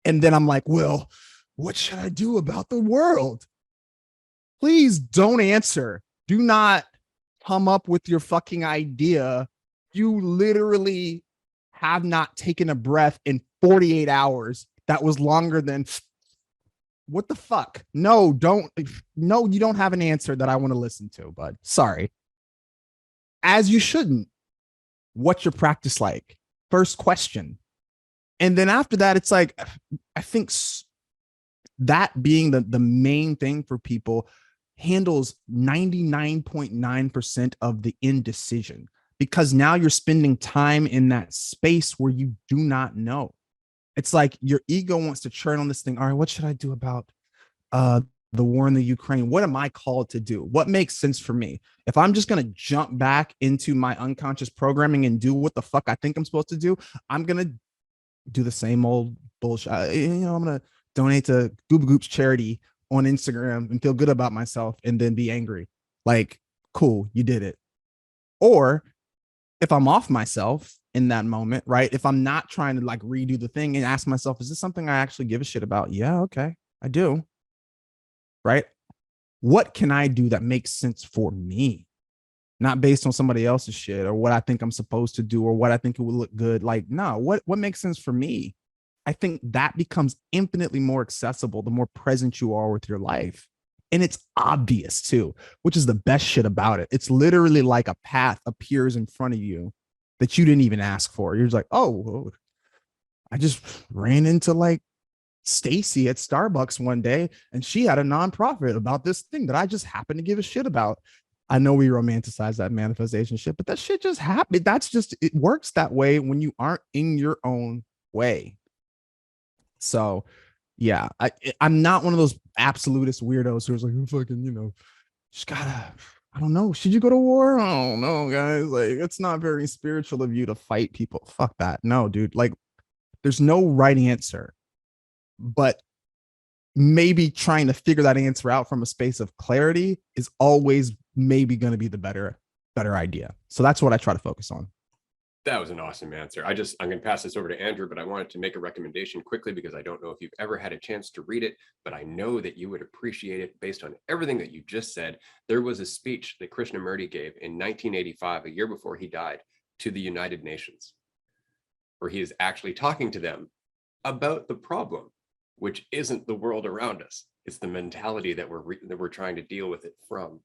and then I'm like, well, what should I do about the world? Please don't answer. Do not come up with your fucking idea. You literally have not taken a breath in 48 hours. That was longer than what the fuck? No, you don't have an answer that I want to listen to, bud. Sorry. As you shouldn't. What's your practice like? First question. And then after that, it's like, I think that being the main thing for people handles 99.9% of the indecision. because now you're spending time in that space where you do not know. It's like your ego wants to churn on this thing. All right, what should I do about the war in the Ukraine? What am I called to do? What makes sense for me? If I'm just going to jump back into my unconscious programming and do what the fuck I think I'm supposed to do, I'm going to do the same old bullshit. I'm going to donate to Goob Goop's charity on Instagram and feel good about myself and then be angry. Like, cool, you did it. Or if I'm off myself in that moment, right? If I'm not trying to like redo the thing and ask myself, is this something I actually give a shit about? Yeah, okay, I do. Right? What can I do that makes sense for me? Not based on somebody else's shit or what I think I'm supposed to do or what I think it would look good. Like, no, what makes sense for me? I think that becomes infinitely more accessible the more present you are with your life. And it's obvious too, which is the best shit about it. It's literally like a path appears in front of you that you didn't even ask for. You're just like, oh, I just ran into like Stacy at Starbucks one day and she had a nonprofit about this thing that I just happened to give a shit about. I know we romanticize that manifestation shit, but that shit just happened. It works that way when you aren't in your own way. So yeah, I'm not one of those absolutist weirdos who's like, fucking, just gotta, I don't know. Should you go to war? I don't know, guys. Like, it's not very spiritual of you to fight people. Fuck that. No, dude. Like, there's no right answer. But maybe trying to figure that answer out from a space of clarity is always maybe going to be the better idea. So that's what I try to focus on. That was an awesome answer. I'm going to pass this over to Andrew, but I wanted to make a recommendation quickly because I don't know if you've ever had a chance to read it, but I know that you would appreciate it based on everything that you just said. There was a speech that Krishnamurti gave in 1985, a year before he died, to the United Nations, where he is actually talking to them about the problem, which isn't the world around us. It's the mentality that we're trying to deal with it from.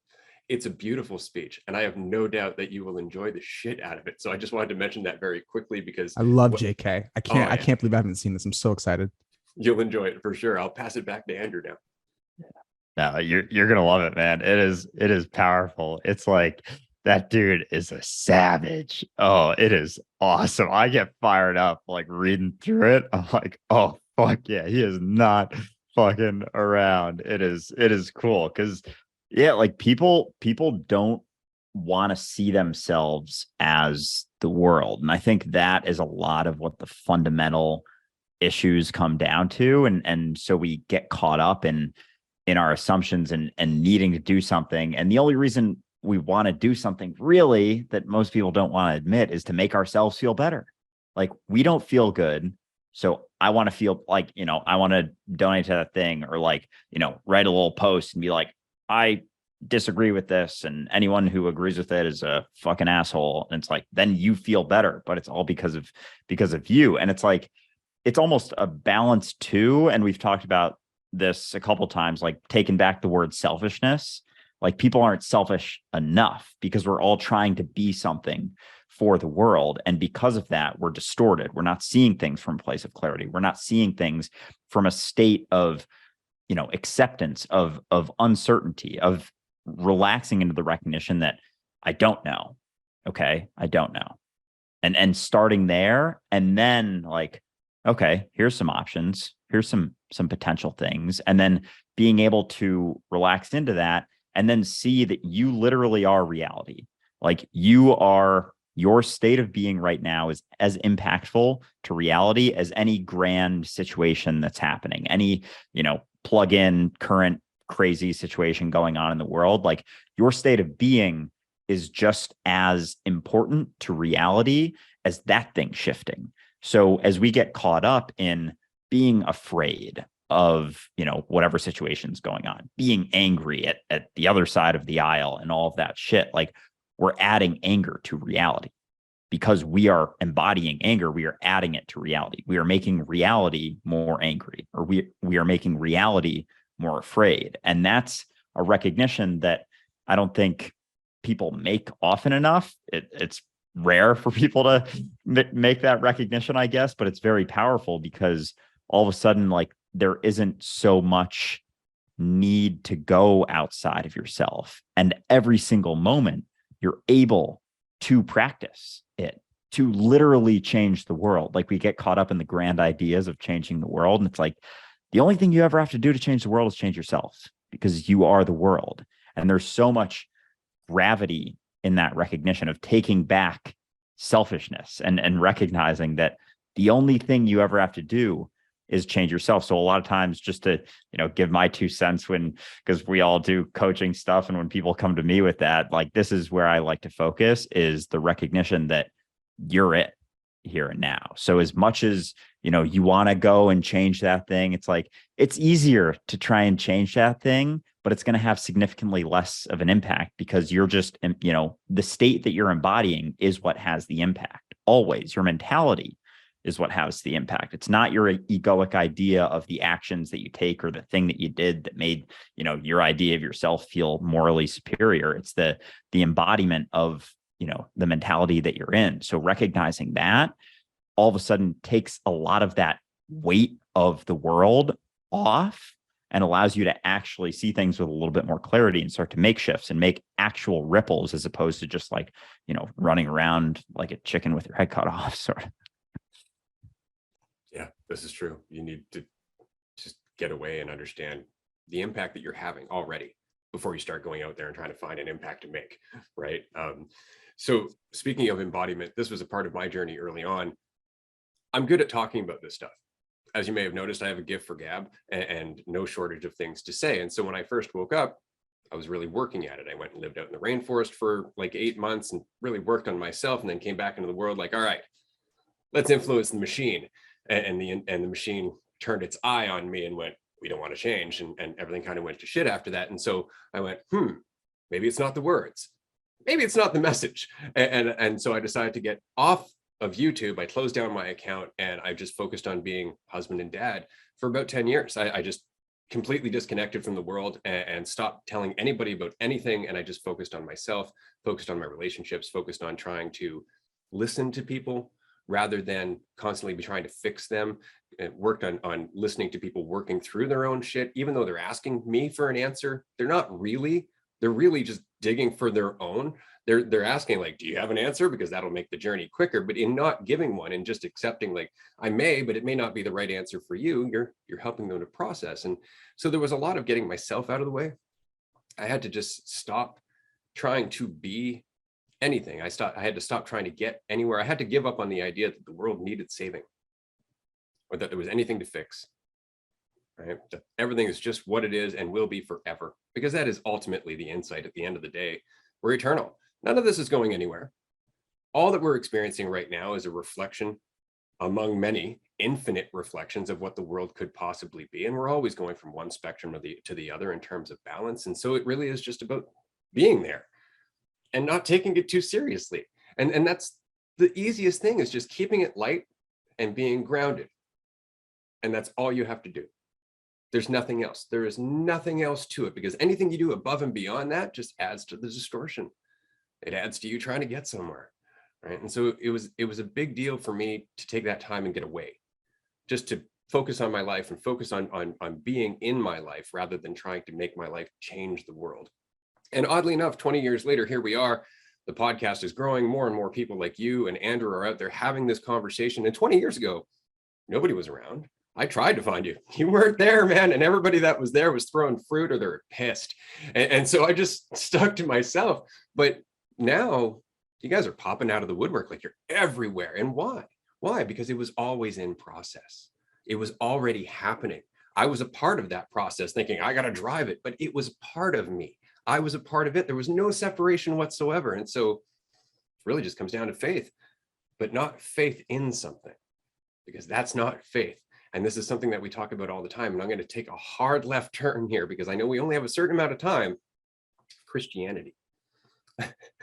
It's a beautiful speech, and I have no doubt that you will enjoy the shit out of it. So I just wanted to mention that very quickly because I love JK. I can't believe I haven't seen this. I'm so excited. You'll enjoy it for sure. I'll pass it back to Andrew now. No, you're gonna love it, man. It is powerful. It's like that dude is a savage. Oh, it is awesome. I get fired up like reading through it. I'm like, oh fuck yeah, he is not fucking around. It is cool because yeah, like people don't want to see themselves as the world. And I think that is a lot of what the fundamental issues come down to. And so we get caught up in our assumptions and needing to do something. And the only reason we want to do something really that most people don't want to admit is to make ourselves feel better. Like we don't feel good. So I want to feel like, I want to donate to that thing or like, write a little post and be like, I disagree with this and anyone who agrees with it is a fucking asshole. And it's like, then you feel better, but it's all because of you. And it's like, it's almost a balance too. And we've talked about this a couple times, like taking back the word selfishness. Like people aren't selfish enough because we're all trying to be something for the world. And because of that, we're distorted. We're not seeing things from a place of clarity. We're not seeing things from a state of, acceptance of uncertainty, of relaxing into the recognition that I don't know. Okay. I don't know. And starting there and then like, okay, here's some options. Here's some potential things. And then being able to relax into that and then see that you literally are reality. Like your state of being right now is as impactful to reality as any grand situation that's happening. Any, plug in current crazy situation going on in the world. Like your state of being is just as important to reality as that thing shifting. So as we get caught up in being afraid of, whatever situation's going on, being angry at the other side of the aisle and all of that shit, like we're adding anger to reality. Because we are embodying anger, we are adding it to reality. We are making reality more angry, or we are making reality more afraid. And that's a recognition that I don't think people make often enough. It's rare for people to make that recognition, I guess, but it's very powerful because all of a sudden, like there isn't so much need to go outside of yourself. And every single moment, you're able to practice it, to literally change the world. Like we get caught up in the grand ideas of changing the world. And it's like, the only thing you ever have to do to change the world is change yourself, because you are the world. And there's so much gravity in that recognition of taking back selfishness and recognizing that the only thing you ever have to do is change yourself. So a lot of times, just to, give my 2 cents, because we all do coaching stuff, and when people come to me with that, like, this is where I like to focus, is the recognition that you're it here and now. So as much as, you want to go and change that thing, it's like, it's easier to try and change that thing, but it's going to have significantly less of an impact, because you're just, the state that you're embodying is what has the impact. Always. Your mentality is what has the impact. It's not your egoic idea of the actions that you take or the thing that you did that made, your idea of yourself feel morally superior. It's the embodiment of, the mentality that you're in. So recognizing that all of a sudden takes a lot of that weight of the world off, and allows you to actually see things with a little bit more clarity and start to make shifts and make actual ripples, as opposed to just like, running around like a chicken with your head cut off, sort of. Yeah, this is true. You need to just get away and understand the impact that you're having already before you start going out there and trying to find an impact to make, right? So speaking of embodiment, this was a part of my journey early on. I'm good at talking about this stuff. As you may have noticed, I have a gift for gab and no shortage of things to say. And so when I first woke up, I was really working at it. I went and lived out in the rainforest for like 8 months and really worked on myself, and then came back into the world like, all right, let's influence the machine. And the machine turned its eye on me and went, we don't want to change. And everything kind of went to shit after that. And so I went, maybe it's not the words. Maybe it's not the message. And so I decided to get off of YouTube. I closed down my account, and I just focused on being husband and dad for about 10 years. I just completely disconnected from the world and stopped telling anybody about anything. And I just focused on myself, focused on my relationships, focused on trying to listen to people rather than constantly be trying to fix them. It worked on listening to people working through their own shit, even though they're asking me for an answer. They're really just digging for their own. They're asking like, do you have an answer? Because that'll make the journey quicker. But in not giving one and just accepting like, I may, but it may not be the right answer for you, you're helping them to process. And so there was a lot of getting myself out of the way. I had to just stop trying to be anything. I had to stop trying to get anywhere. I had to give up on the idea that the world needed saving, or that there was anything to fix, right? That everything is just what it is and will be forever, because that is ultimately the insight. At the end of the day, we're eternal. None of this is going anywhere. All that we're experiencing right now is a reflection among many infinite reflections of what the world could possibly be. And we're always going from one spectrum to the other in terms of balance. And so it really is just about being there and not taking it too seriously. And that's the easiest thing, is just keeping it light and being grounded. And that's all you have to do. There's nothing else. There is nothing else to it, because anything you do above and beyond that just adds to the distortion. It adds to you trying to get somewhere, right? And so it was a big deal for me to take that time and get away, just to focus on my life and focus on being in my life rather than trying to make my life change the world. And oddly enough, 20 years later, here we are. The podcast is growing. More and more people like you and Andrew are out there having this conversation. And 20 years ago, nobody was around. I tried to find you. You weren't there, man. And everybody that was there was throwing fruit or they're pissed. And so I just stuck to myself. But now you guys are popping out of the woodwork like you're everywhere. And why? Why? Because it was always in process. It was already happening. I was a part of that process, thinking I got to drive it, but it was part of me. I was a part of it. There was no separation whatsoever. And so it really just comes down to faith, but not faith in something, because that's not faith. And this is something that we talk about all the time. And I'm going to take a hard left turn here, because I know we only have a certain amount of time. Christianity.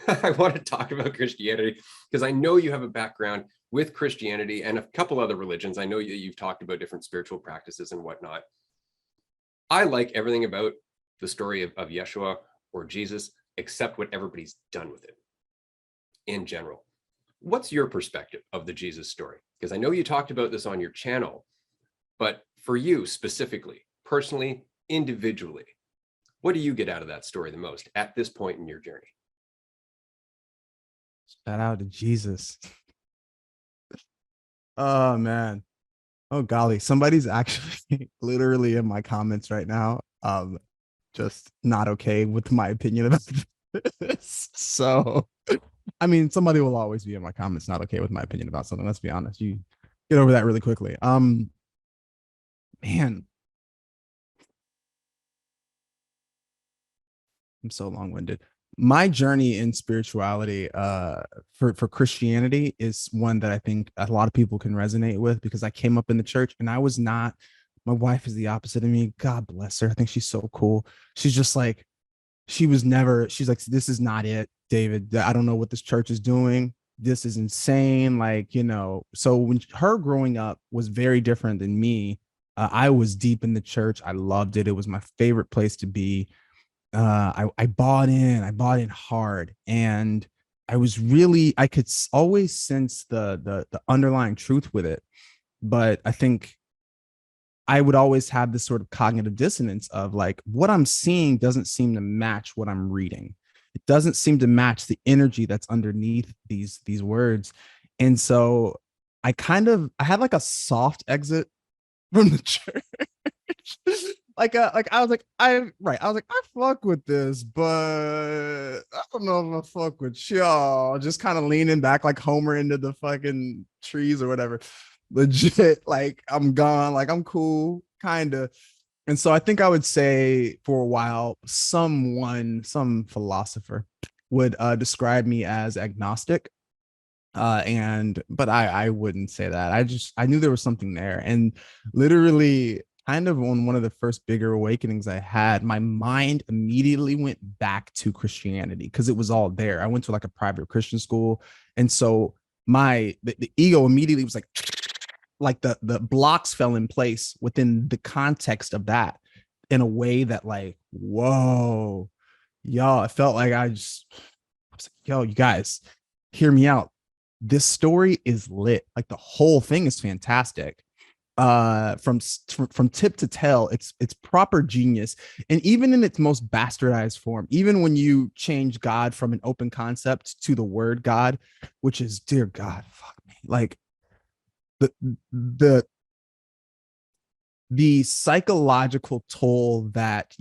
I want to talk about Christianity because I know you have a background with Christianity and a couple other religions. I know you've talked about different spiritual practices and whatnot. I like everything about the story of Yeshua or Jesus, except what everybody's done with it in general. What's your perspective of the Jesus story? Because I know you talked about this on your channel, but for you specifically, personally, individually, what do you get out of that story the most at this point in your journey? Shout out to Jesus. Oh man. Oh golly. Somebody's actually literally in my comments right now. Just not okay with my opinion about this. So I mean, somebody will always be in my comments not okay with my opinion about something. Let's be honest. You get over that really quickly. Man, I'm so long-winded. My journey in spirituality for Christianity is one that I think a lot of people can resonate with, because I came up in the church and I was not. My wife is the opposite of me. God bless her. I think she's so cool. She's just like, she's like, this is not it, David. I don't know what this church is doing. This is insane. Like, so when her growing up was very different than me. I was deep in the church. I loved it. It was my favorite place to be. I bought in hard, and I could always sense the underlying truth with it. But I think I would always have this sort of cognitive dissonance of like, what I'm seeing doesn't seem to match what I'm reading. It doesn't seem to match the energy that's underneath these words. And so I had like a soft exit from the church. I was like, I fuck with this, but I don't know if I fuck with y'all. Just kind of leaning back like Homer into the fucking trees or whatever. Legit, like I'm gone, like I'm cool, kind of. And so I think I would say for a while, some philosopher would describe me as agnostic. But I wouldn't say that. I knew there was something there. And literally kind of on one of the first bigger awakenings I had, my mind immediately went back to Christianity because it was all there. I went to like a private Christian school. And so the ego immediately was like the blocks fell in place within the context of that in a way that like, whoa, y'all, it felt like I was like, yo, you guys, hear me out. This story is lit. Like the whole thing is fantastic. From tip to tail, it's proper genius. And even in its most bastardized form, even when you change God from an open concept to the word God, which is, dear God, fuck me, like the the psychological toll that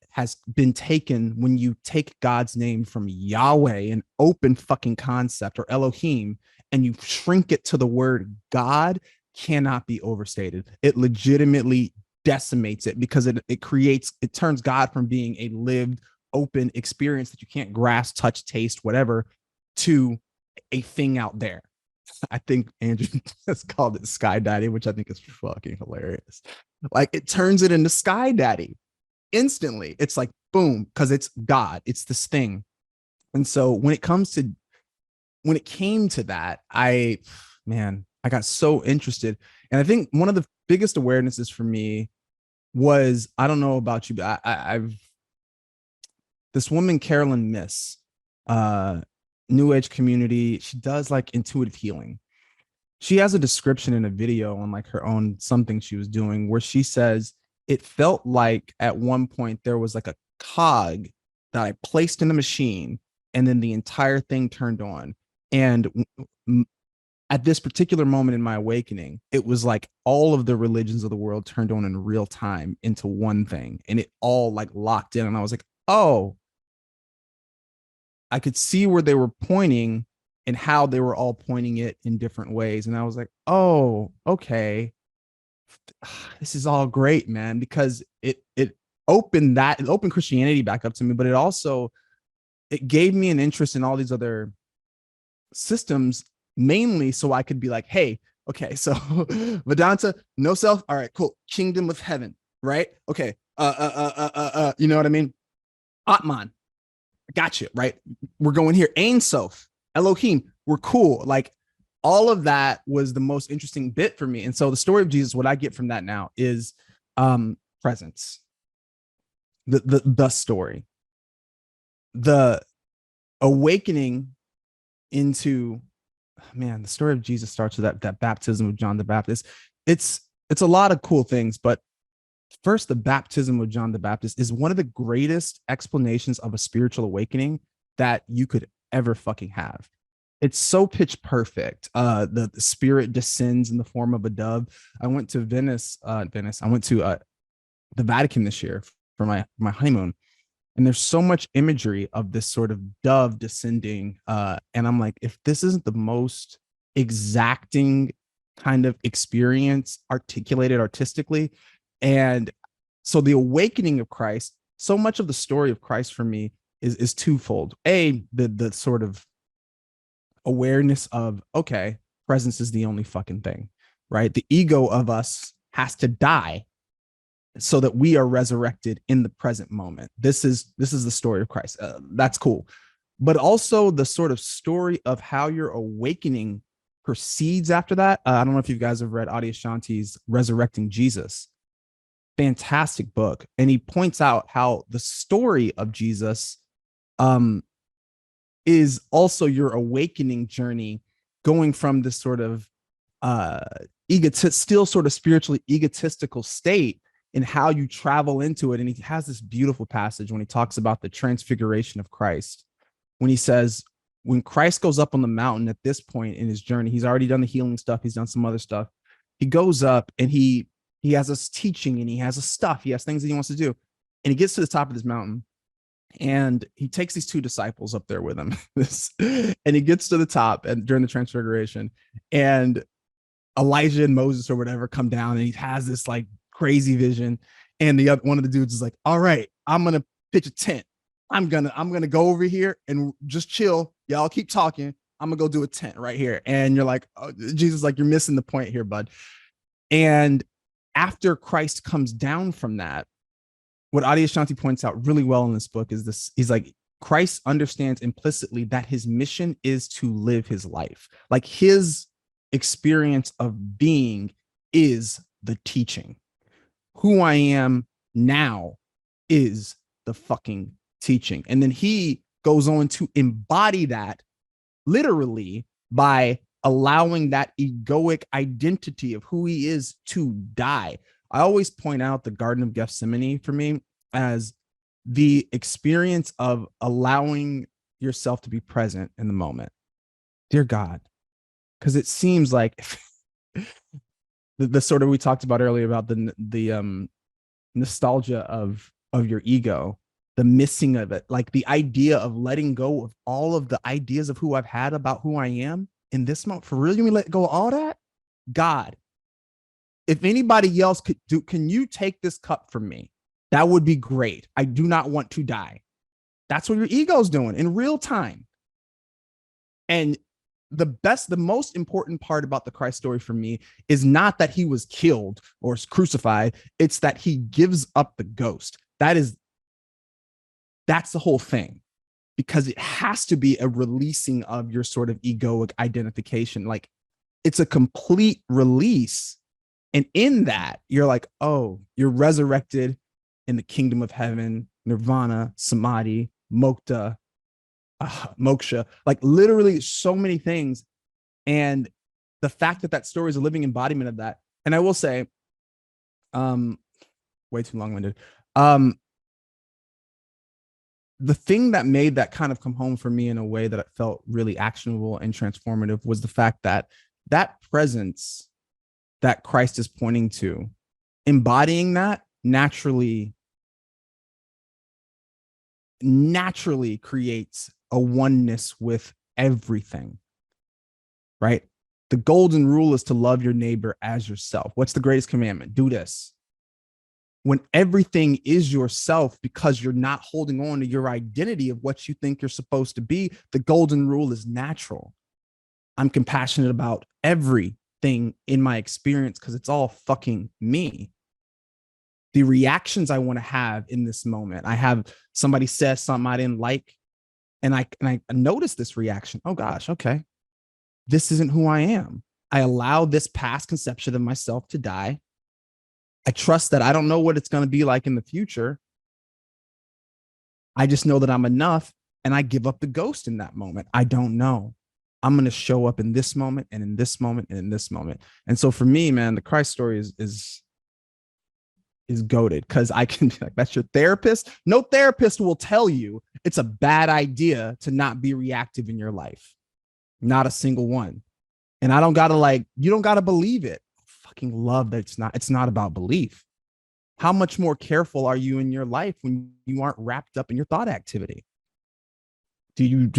has been taken when you take God's name from Yahweh, an open fucking concept, or Elohim, and you shrink it to the word God, cannot be overstated. It legitimately decimates it, because it turns God from being a lived, open experience that you can't grasp, touch, taste, whatever, to a thing out there. I think Andrew has called it Sky Daddy, which I think is fucking hilarious. Like it turns it into Sky Daddy instantly. It's like boom, because it's God. It's this thing. And so when it came to that, I got so interested. And I think one of the biggest awarenesses for me was, I don't know about you, but I've this woman, Carolyn Miss, New Age community. She does like intuitive healing. She has a description in a video on like her own something she was doing where she says it felt like at one point there was like a cog that I placed in the machine, and then the entire thing turned on. And at this particular moment in my awakening, it was like all of the religions of the world turned on in real time into one thing, and it all like locked in. And I was like, oh, I could see where they were pointing and how they were all pointing it in different ways. And I was like, oh, okay. This is all great, man, because it opened Christianity back up to me, but it gave me an interest in all these other systems, mainly so I could be like, hey, okay, so Vedanta, no self, all right, cool, kingdom of heaven, right? Okay, you know what I mean? Atman, got you, right? We're going here. Ein Sof, Elohim, we're cool. Like all of that was the most interesting bit for me. And so the story of Jesus, what I get from that now is presence. The story, the awakening into, man, the story of Jesus starts with that baptism of John the Baptist. It's a lot of cool things, but first, the baptism of John the Baptist is one of the greatest explanations of a spiritual awakening that you could ever fucking have. It's so pitch perfect. The spirit descends in the form of a dove. I went to Venice. I went to the Vatican this year for my honeymoon, and there's so much imagery of this sort of dove descending. And I'm like, if this isn't the most exacting kind of experience articulated artistically, and so the awakening of Christ, so much of the story of Christ for me is twofold. The sort of awareness of, okay, presence is the only fucking thing, right? The ego of us has to die so that we are resurrected in the present moment. This is the story of Christ. That's cool. But also the sort of story of how your awakening proceeds after that. I don't know if you guys have read Adyashanti's Resurrecting Jesus. Fantastic book. And he points out how the story of Jesus is also your awakening journey, going from this sort of still sort of spiritually egotistical state, and how you travel into it. And he has this beautiful passage when he talks about the transfiguration of Christ, when he says, when Christ goes up on the mountain at this point in his journey, he's already done the healing stuff, he's done some other stuff. He goes up and he has us teaching, and he has a stuff, he has things that he wants to do. And he gets to the top of this mountain, and he takes these two disciples up there with him. And he gets to the top and during the transfiguration, and Elijah and Moses or whatever come down, and he has this like crazy vision. And one of the dudes is like, all right, I'm gonna pitch a tent. I'm gonna go over here and just chill. Y'all keep talking. I'm gonna go do a tent right here. And you're like, oh, Jesus, like, you're missing the point here, bud. And after Christ comes down from that, what Adyashanti points out really well in this book is this: he's like, Christ understands implicitly that his mission is to live his life. Like, his experience of being is the teaching. Who I am now is the fucking teaching. And then he goes on to embody that literally by allowing that egoic identity of who he is to die. I always point out the Garden of Gethsemane for me as the experience of allowing yourself to be present in the moment. Dear God, because it seems like the sort of, we talked about earlier about the nostalgia of your ego, the missing of it, like the idea of letting go of all of the ideas of who I've had about who I am in this moment. For real, you mean let go of all that? God, if anybody else could do, can you take this cup from me? That would be great. I do not want to die. That's what your ego's doing in real time. And the most important part about the Christ story for me is not that he was killed or crucified. It's that he gives up the ghost. That's the whole thing, because it has to be a releasing of your sort of egoic identification. Like, it's a complete release. And in that, you're like, oh, you're resurrected in the kingdom of heaven, nirvana, samadhi, moksha, like literally so many things. And the fact that story is a living embodiment of that. And I will say, way too long-winded. The thing that made that kind of come home for me in a way that it felt really actionable and transformative was the fact that that presence that Christ is pointing to, embodying that naturally creates a oneness with everything, right? The golden rule is to love your neighbor as yourself. What's the greatest commandment? Do this. When everything is yourself, because you're not holding on to your identity of what you think you're supposed to be, the golden rule is natural. I'm compassionate about everything in my experience because it's all fucking me. The reactions I want to have in this moment, I have somebody says something I didn't like, and I notice this reaction. Oh gosh, okay. This isn't who I am. I allow this past conception of myself to die. I trust that I don't know what it's going to be like in the future. I just know that I'm enough, and I give up the ghost in that moment. I don't know. I'm going to show up in this moment and in this moment and in this moment. And so for me, man, the Christ story is is goated, because I can be like, that's your therapist. No therapist will tell you it's a bad idea to not be reactive in your life. Not a single one. And I don't gotta like, you don't gotta believe it. I fucking love that it's not about belief. How much more careful are you in your life when you aren't wrapped up in your thought activity? Do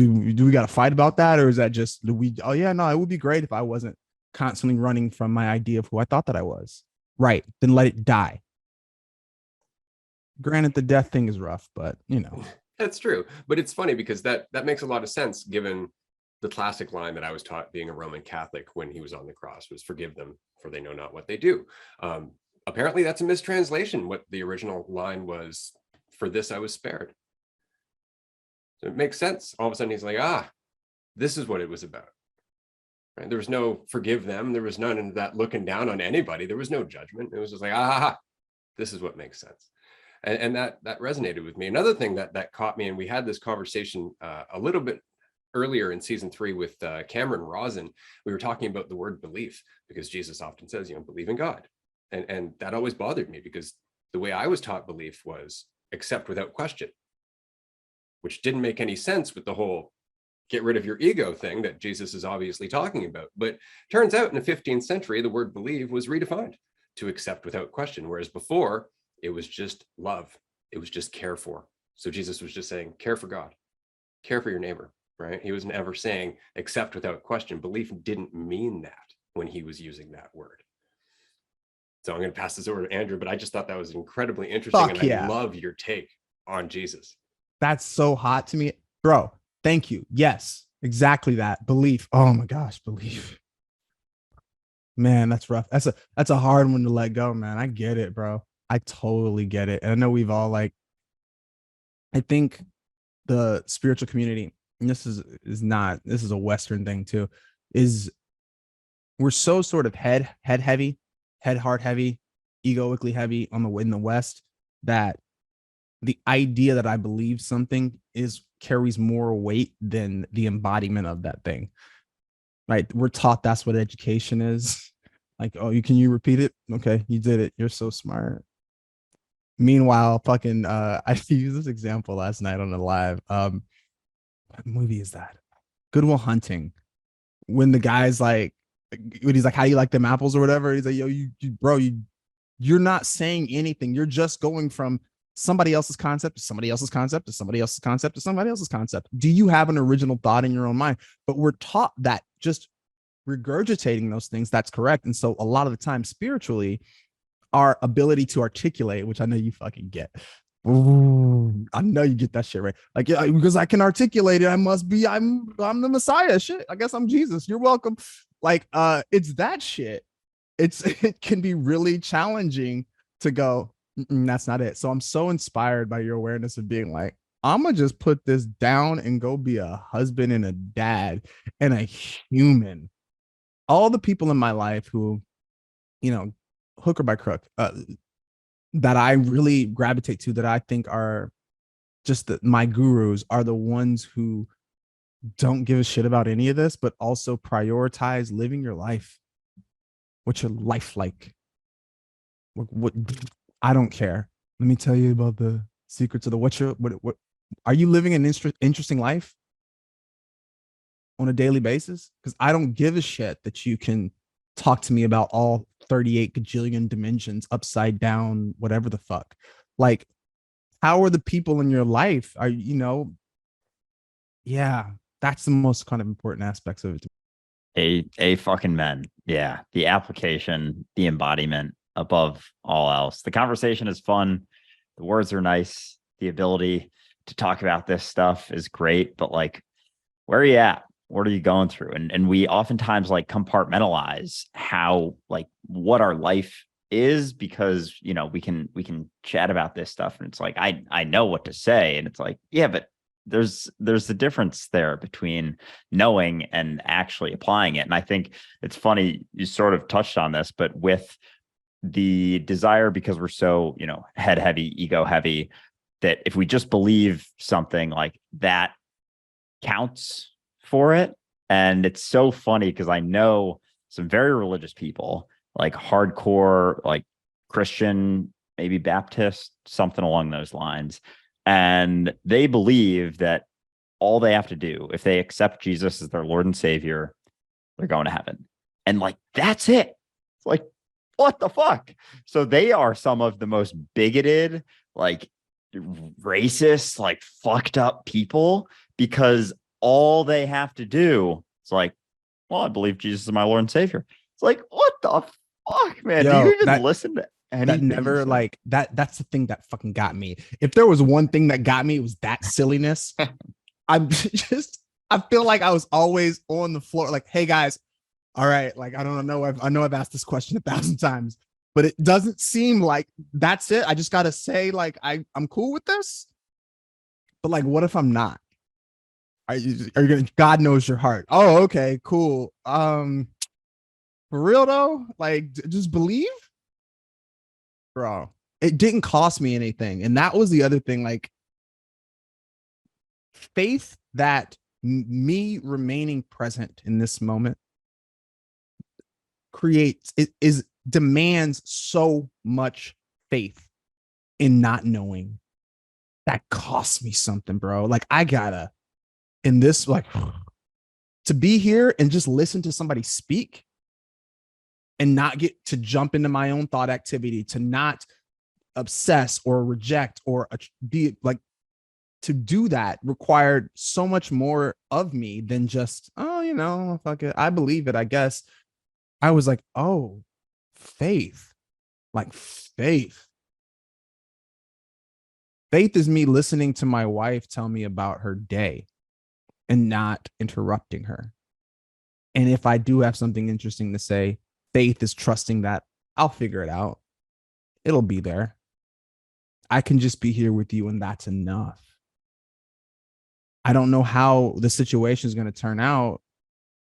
we got to fight about that, or is that just do we? Oh yeah, no, it would be great if I wasn't constantly running from my idea of who I thought that I was. Right, then let it die. Granted, the death thing is rough, but you know. That's true, but it's funny because that makes a lot of sense given the classic line that I was taught being a Roman Catholic when he was on the cross was "Forgive them, for they know not what they do." Apparently, that's a mistranslation. What the original line was, "For this I was spared." So it makes sense. All of a sudden, he's like, this is what it was about. Right? There was no forgive them. There was none of that looking down on anybody. There was no judgment. It was just like, this is what makes sense. And that resonated with me. Another thing that caught me, and we had this conversation a little bit earlier in season 3 with Cameron Rosin. We were talking about the word belief, because Jesus often says, believe in God. And that always bothered me, because the way I was taught belief was accept without question, which didn't make any sense with the whole get rid of your ego thing that Jesus is obviously talking about. But turns out in the 15th century, the word believe was redefined to accept without question, whereas before it was just love. It was just care for. So Jesus was just saying, care for God, care for your neighbor, right? He wasn't ever saying accept without question. Belief didn't mean that when he was using that word. So I'm going to pass this over to Andrew, but I just thought that was incredibly interesting. Fuck and yeah. I love your take on Jesus. That's so hot to me, bro. Thank you. Yes, exactly that. Belief. Oh my gosh, belief. Man, that's rough. That's a hard one to let go, man. I get it, bro. I totally get it. And I know we've all like, I think the spiritual community, and this is a Western thing too, is we're so sort of head heavy, heart heavy, egoically heavy in the West, that the idea that I believe something carries more weight than the embodiment of that thing. Right? We're taught that's what education is. Like, oh, can you repeat it? Okay, you did it. You're so smart. Meanwhile, fucking I used this example last night on the live. What movie is that? Good Will Hunting. When the guy's like, when he's like, how do you like them apples or whatever? He's like, yo, you're not saying anything. You're just going from somebody else's concept to somebody else's concept to somebody else's concept to somebody else's concept. Do you have an original thought in your own mind? But we're taught that just regurgitating those things, that's correct. And so a lot of the time spiritually, our ability to articulate, which I know you fucking get. Ooh, I know you get that shit right. Like, yeah, because I can articulate it, I'm the Messiah. Shit, I guess I'm Jesus. You're welcome. Like, it's that shit. It can be really challenging to go, that's not it. So I'm so inspired by your awareness of being like, I'm gonna just put this down and go be a husband and a dad and a human. All the people in my life who, hook or by crook, that I really gravitate to, that I think are just my gurus, are the ones who don't give a shit about any of this, but also prioritize living your life. What's your life like? What I don't care. Let me tell you about the secrets of the what are you living an interesting life on a daily basis? Because I don't give a shit that you can talk to me about all 38 gajillion dimensions upside down, whatever the fuck. Like, how are the people in your life? Are yeah, that's the most kind of important aspects of it. A fucking men. Yeah. The application, the embodiment above all else. The conversation is fun. The words are nice. The ability to talk about this stuff is great, but like, where are you at? What are you going through? And we oftentimes like compartmentalize how, like, what our life is, because we can chat about this stuff and it's like I know what to say, and it's like, yeah, but there's a difference there between knowing and actually applying it. And I think it's funny, you sort of touched on this, but with the desire, because we're so head heavy, ego heavy, that if we just believe something, like that counts for it. And it's so funny because I know some very religious people, like hardcore, like Christian maybe Baptist, something along those lines. And they believe that all they have to do, if they accept Jesus as their Lord and Savior, they're going to heaven. And like, that's it. It's like, what the fuck? So they are some of the most bigoted, like racist, like fucked up people, because all they have to do is like, well, I believe Jesus is my Lord and Savior. It's like, what the fuck, man? Do you even listen to anything? That never like that's the thing that fucking got me. If there was one thing that got me, it was that silliness. I feel like I was always on the floor, like, hey guys, all right, like I don't know, I know I've asked this question 1,000 times, but it doesn't seem like that's it. I just gotta say, like, I'm cool with this. But like, what if I'm not? Are you gonna, God knows your heart. Oh, okay, cool. For real though, like just believe, bro. It didn't cost me anything. And that was the other thing, like faith that me remaining present in this moment creates, it is demands so much faith in not knowing. That costs me something, bro. Like I gotta, in this, like to be here and just listen to somebody speak and not get to jump into my own thought activity, to not obsess or reject or be like, to do that required so much more of me than just, oh, you know, fuck it, I believe it, I guess. I was like, oh, faith, like faith. Faith is me listening to my wife tell me about her day and not interrupting her. And if I do have something interesting to say, faith is trusting that I'll figure it out. It'll be there. I can just be here with you, and that's enough. I don't know how the situation is going to turn out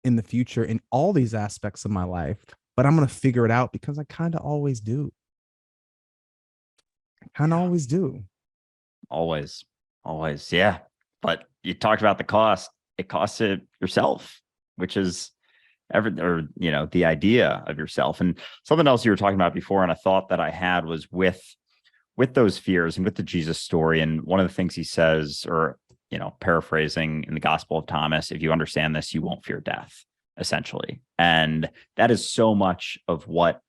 in the future in all these aspects of my life, but I'm going to figure it out because I kind of always do. I kind of always do. Always. Yeah. But you talked about the cost. It costs it yourself, which is the idea of yourself. And something else you were talking about before, and a thought that I had was with those fears and with the Jesus story. And one of the things he says, or, paraphrasing in the Gospel of Thomas, if you understand this, you won't fear death, essentially. And that is so much of what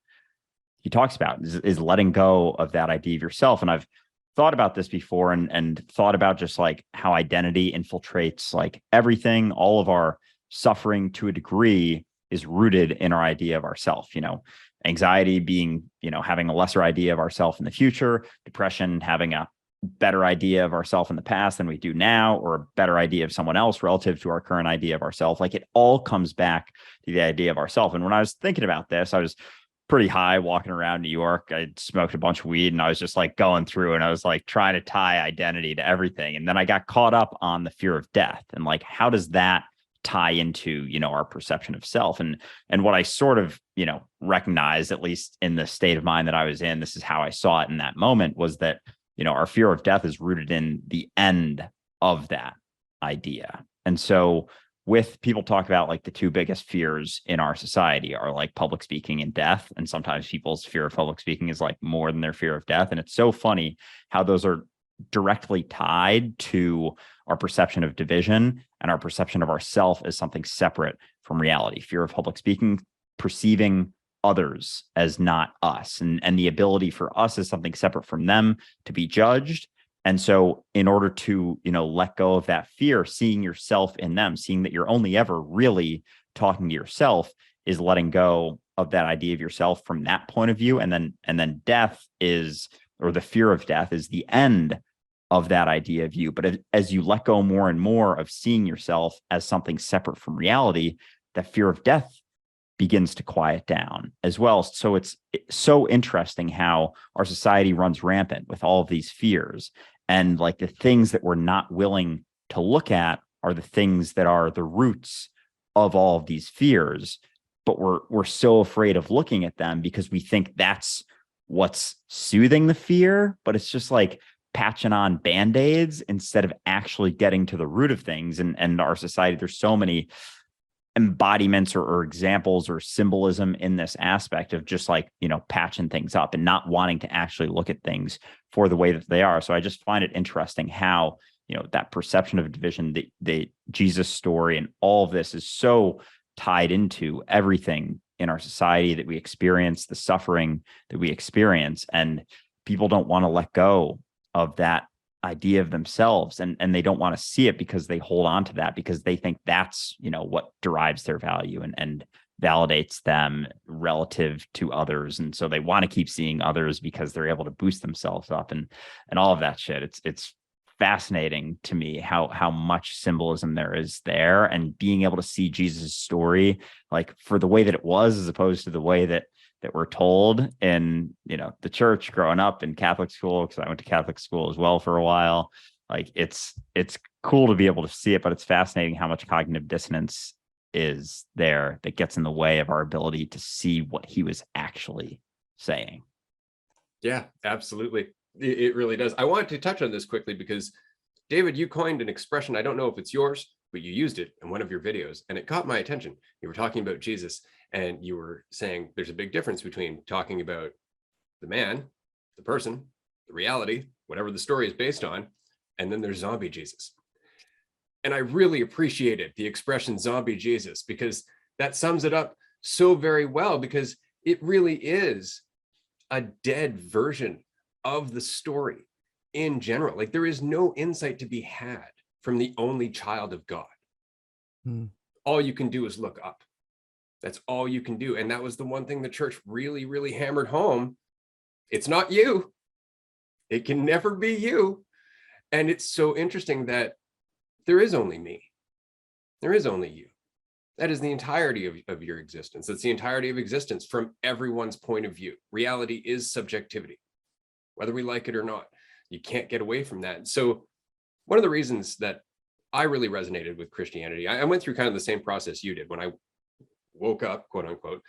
he talks about is letting go of that idea of yourself. And I've thought about this before and thought about just like how identity infiltrates like everything. All of our suffering to a degree is rooted in our idea of ourself. Anxiety being, having a lesser idea of ourself in the future, depression, having a better idea of ourself in the past than we do now, or a better idea of someone else relative to our current idea of ourself. Like it all comes back to the idea of ourself. And when I was thinking about this, I was pretty high walking around New York. I smoked a bunch of weed and I was just like going through and I was like trying to tie identity to everything. And then I got caught up on the fear of death and like, how does that tie into, our perception of self? And what I sort of, recognized, at least in the state of mind that I was in, this is how I saw it in that moment, was that, our fear of death is rooted in the end of that idea. And so with people talk about like the two biggest fears in our society are like public speaking and death. And sometimes people's fear of public speaking is like more than their fear of death. And it's so funny how those are directly tied to our perception of division and our perception of ourself as something separate from reality. Fear of public speaking, perceiving others as not us, and the ability for us as something separate from them to be judged. And so in order to, let go of that fear, seeing yourself in them, seeing that you're only ever really talking to yourself, is letting go of that idea of yourself from that point of view. And then death is, or the fear of death is the end of that idea of you. But as you let go more and more of seeing yourself as something separate from reality, that fear of death begins to quiet down as well. So it's so interesting how our society runs rampant with all of these fears. And like the things that we're not willing to look at are the things that are the roots of all of these fears. But we're so afraid of looking at them because we think that's what's soothing the fear. But it's just like patching on Band-Aids instead of actually getting to the root of things. And our society, there's so many embodiments or examples or symbolism in this aspect of just like, patching things up and not wanting to actually look at things for the way that they are. So I just find it interesting how, that perception of division, the Jesus story and all of this is so tied into everything in our society that we experience, the suffering that we experience. And people don't want to let go of that idea of themselves, and they don't want to see it because they hold on to that because they think that's what derives their value and validates them relative to others, and so they want to keep seeing others because they're able to boost themselves up and all of that shit. It's fascinating to me how much symbolism there is there, and being able to see Jesus' story like for the way that it was as opposed to the way that we're told in the church growing up in Catholic school, because I went to Catholic school as well for a while. Like it's cool to be able to see it, but it's fascinating how much cognitive dissonance is there that gets in the way of our ability to see what he was actually saying. Yeah, absolutely. It really does. I wanted to touch on this quickly because David, you coined an expression. I don't know if it's yours, but you used it in one of your videos and it caught my attention. You were talking about Jesus and you were saying there's a big difference between talking about the man, the person, the reality, whatever the story is based on, and then there's zombie Jesus. And I really appreciated the expression zombie Jesus because that sums it up so very well, because it really is a dead version of the story in general. Like there is no insight to be had from the only child of God. All you can do is look up. That's all you can do. And that was the one thing the church really, really hammered home. It's not you. It can never be you. And it's so interesting that there is only me. There is only you. That is the entirety of your existence. That's the entirety of existence from everyone's point of view. Reality is subjectivity, whether we like it or not. You can't get away from that. So one of the reasons that I really resonated with Christianity, I went through kind of the same process you did when I woke up, quote unquote.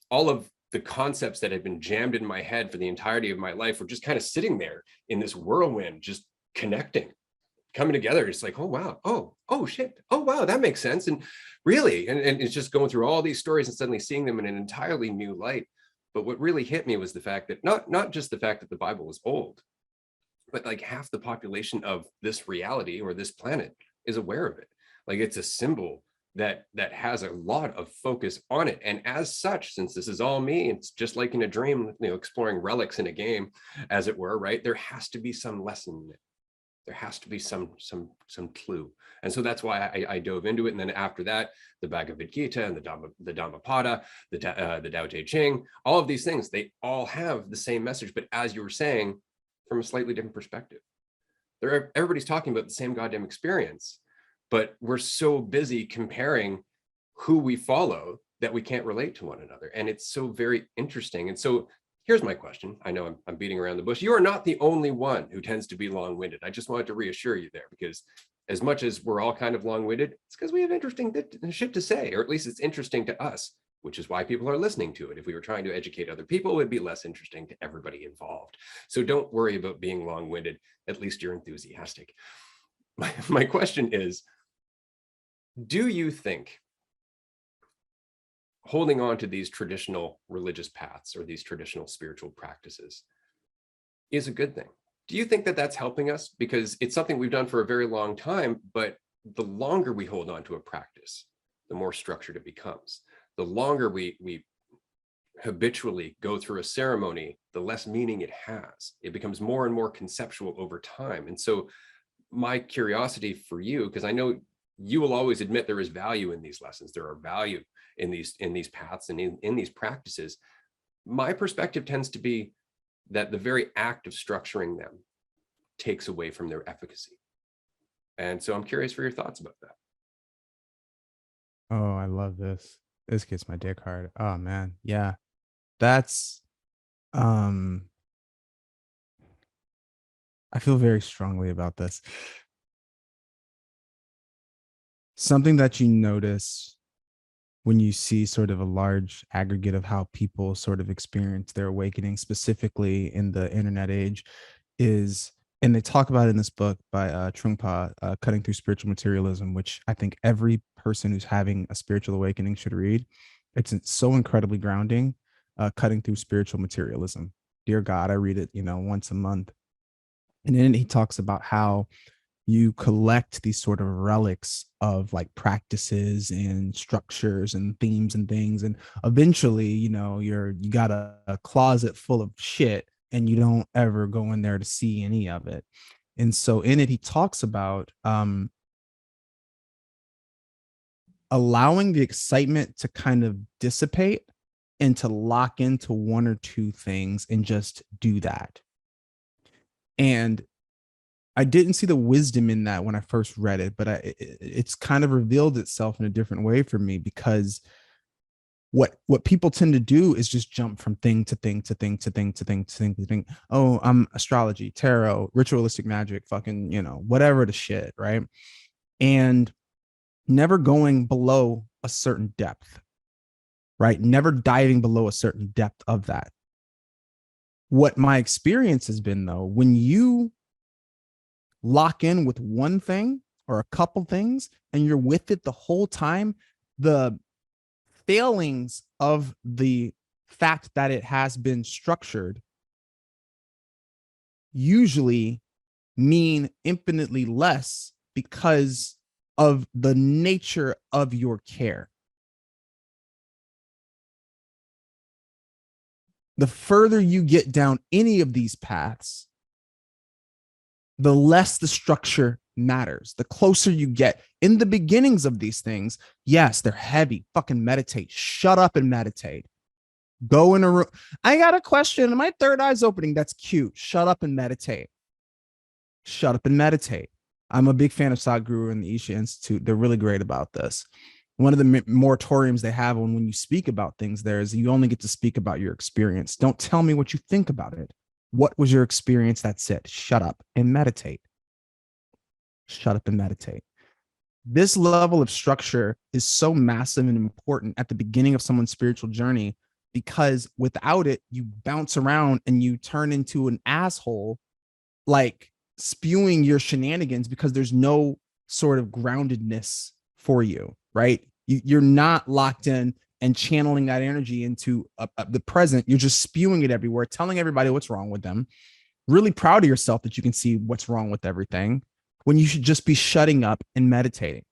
All of the concepts that had been jammed in my head for the entirety of my life were just kind of sitting there in this whirlwind, just connecting, coming together. It's like, oh, wow. Oh, shit. Oh, wow. That makes sense. And really, and it's just going through all these stories and suddenly seeing them in an entirely new light. But what really hit me was the fact that not just the fact that the Bible was old, but like half the population of this reality or this planet is aware of it. Like it's a symbol that has a lot of focus on it. And as such, since this is all me, it's just like in a dream, exploring relics in a game, as it were, right? There has to be some lesson in it. There has to be some clue. And so that's why I dove into it. And then after that, the Bhagavad Gita and the Dhammapada, the Tao Te Ching, all of these things, they all have the same message, but as you were saying, from a slightly different perspective. Everybody's talking about the same goddamn experience, but we're so busy comparing who we follow that we can't relate to one another. And it's so very interesting. And so here's my question. I know I'm beating around the bush. You are not the only one who tends to be long-winded. I just wanted to reassure you there, because as much as we're all kind of long-winded, it's because we have interesting shit to say, or at least it's interesting to us, which is why people are listening to it. If we were trying to educate other people, it would be less interesting to everybody involved. So don't worry about being long-winded. At least you're enthusiastic. My question is, do you think holding on to these traditional religious paths or these traditional spiritual practices is a good thing? Do you think that that's helping us? Because it's something we've done for a very long time, but the longer we hold on to a practice, the more structured it becomes. The longer we habitually go through a ceremony, the less meaning it has. It becomes more and more conceptual over time. And so my curiosity for you, because I know you will always admit there is value in these lessons, there are value in these paths and in these practices. My perspective tends to be that the very act of structuring them takes away from their efficacy. And so I'm curious for your thoughts about that. Oh, I love this. This gets my dick hard. Oh man. Yeah. That's I feel very strongly about this. Something that you notice when you see sort of a large aggregate of how people sort of experience their awakening, specifically in the internet age, is, and they talk about it in this book by Trungpa, Cutting Through Spiritual Materialism, which I think every person who's having a spiritual awakening should read. It's so incredibly grounding. Cutting Through Spiritual Materialism. Dear God, I read it, once a month. And then he talks about how you collect these sort of relics of like practices and structures and themes and things. And eventually, you got a closet full of shit and you don't ever go in there to see any of it. And so in it, he talks about allowing the excitement to kind of dissipate and to lock into one or two things and just do that. And I didn't see the wisdom in that when I first read it, but it's kind of revealed itself in a different way for me, because what people tend to do is just jump from thing to thing to thing to thing to thing to thing to thing. Oh, I'm astrology, tarot, ritualistic magic, fucking, whatever the shit, right? And never going below a certain depth, right? Never diving below a certain depth of that. What my experience has been, though, when you lock in with one thing or a couple things and you're with it the whole time, the failings of the fact that it has been structured usually mean infinitely less because of the nature of your care. The further you get down any of these paths, the less the structure matters. The closer you get in the beginnings of these things, yes, they're heavy. Fucking meditate. Shut up and meditate. Go in a room. I got a question. My third eye's opening. That's cute. Shut up and meditate. Shut up and meditate. I'm a big fan of Sadhguru and the Isha Institute. They're really great about this. One of the moratoriums they have when you speak about things there is you only get to speak about your experience. Don't tell me what you think about it. What was your experience? That's it. Shut up and meditate. Shut up and meditate. This level of structure is so massive and important at the beginning of someone's spiritual journey, because without it, you bounce around and you turn into an asshole, like spewing your shenanigans because there's no sort of groundedness for you, right? You're not locked in and channeling that energy into the present. You're just spewing it everywhere, telling everybody what's wrong with them, really proud of yourself that you can see what's wrong with everything, when you should just be shutting up and meditating.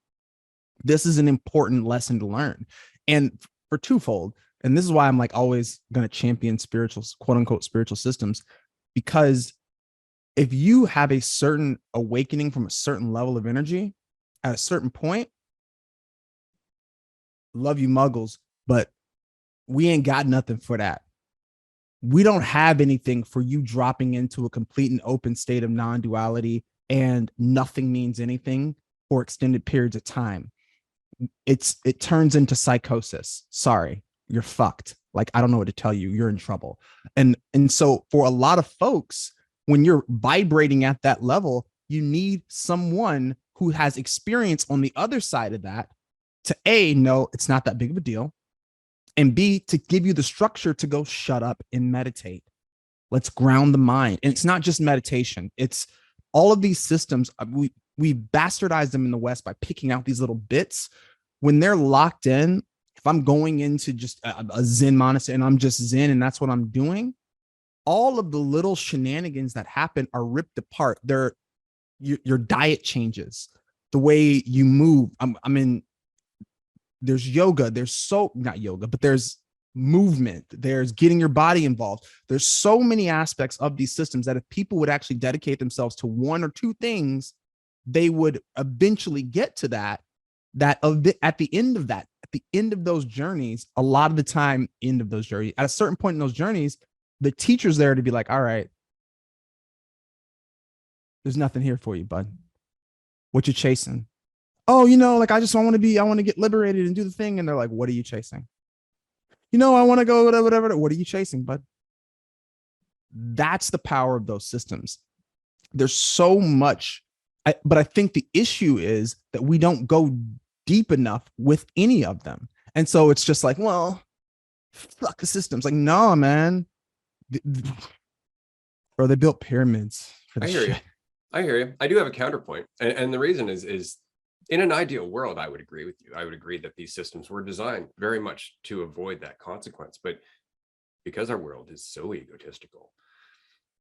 This is an important lesson to learn. And for twofold, and this is why I'm like always going to champion spiritual, quote unquote, spiritual systems, because if you have a certain awakening from a certain level of energy at a certain point, love you muggles, but we ain't got nothing for that. We don't have anything for you dropping into a complete and open state of non-duality and nothing means anything for extended periods of time. It turns into psychosis. Sorry, you're fucked. Like, I don't know what to tell you. You're in trouble. And so for a lot of folks, when you're vibrating at that level, you need someone who has experience on the other side of that to A, know it's not that big of a deal, and B, to give you the structure to go shut up and meditate. Let's ground the mind. And it's not just meditation. It's all of these systems. We bastardize them in the West by picking out these little bits. When they're locked in, if I'm going into just a Zen monastery and I'm just Zen and that's what I'm doing, all of the little shenanigans that happen are ripped apart. Your diet changes, the way you move. There's yoga. Not yoga, but there's movement. There's getting your body involved. There's so many aspects of these systems that if people would actually dedicate themselves to one or two things, they would eventually get to that at the end of those journeys, a lot of the time, at a certain point in those journeys, the teacher's there to be like, all right, there's nothing here for you, bud. What you chasing? Oh, like I want to get liberated and do the thing. And they're like, what are you chasing? I want to go whatever. What are you chasing, bud? That's the power of those systems. There's so much, but I think the issue is that we don't go deep enough with any of them. And so it's just like, well, fuck the systems. Like, no, man. Bro, they built pyramids for the shit. I hear you. I do have a counterpoint. And the reason is In an ideal world, I would agree with you. I would agree that these systems were designed very much to avoid that consequence. But because our world is so egotistical,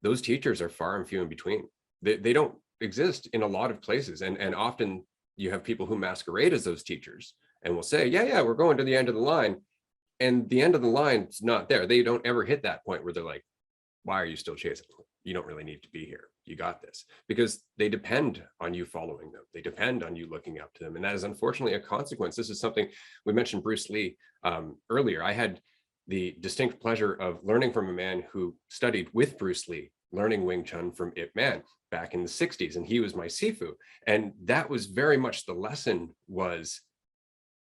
those teachers are far and few in between. They don't exist in a lot of places. And often you have people who masquerade as those teachers and will say, yeah, we're going to the end of the line. And the end of the line is not there. They don't ever hit that point where they're like, why are you still chasing? You don't really need to be here. You got this. Because they depend on you following them. They depend on you looking up to them. And that is unfortunately a consequence. This is something we mentioned Bruce Lee earlier. I had the distinct pleasure of learning from a man who studied with Bruce Lee, learning Wing Chun from Ip Man back in the 60s. And he was my Sifu. And that was very much the lesson was,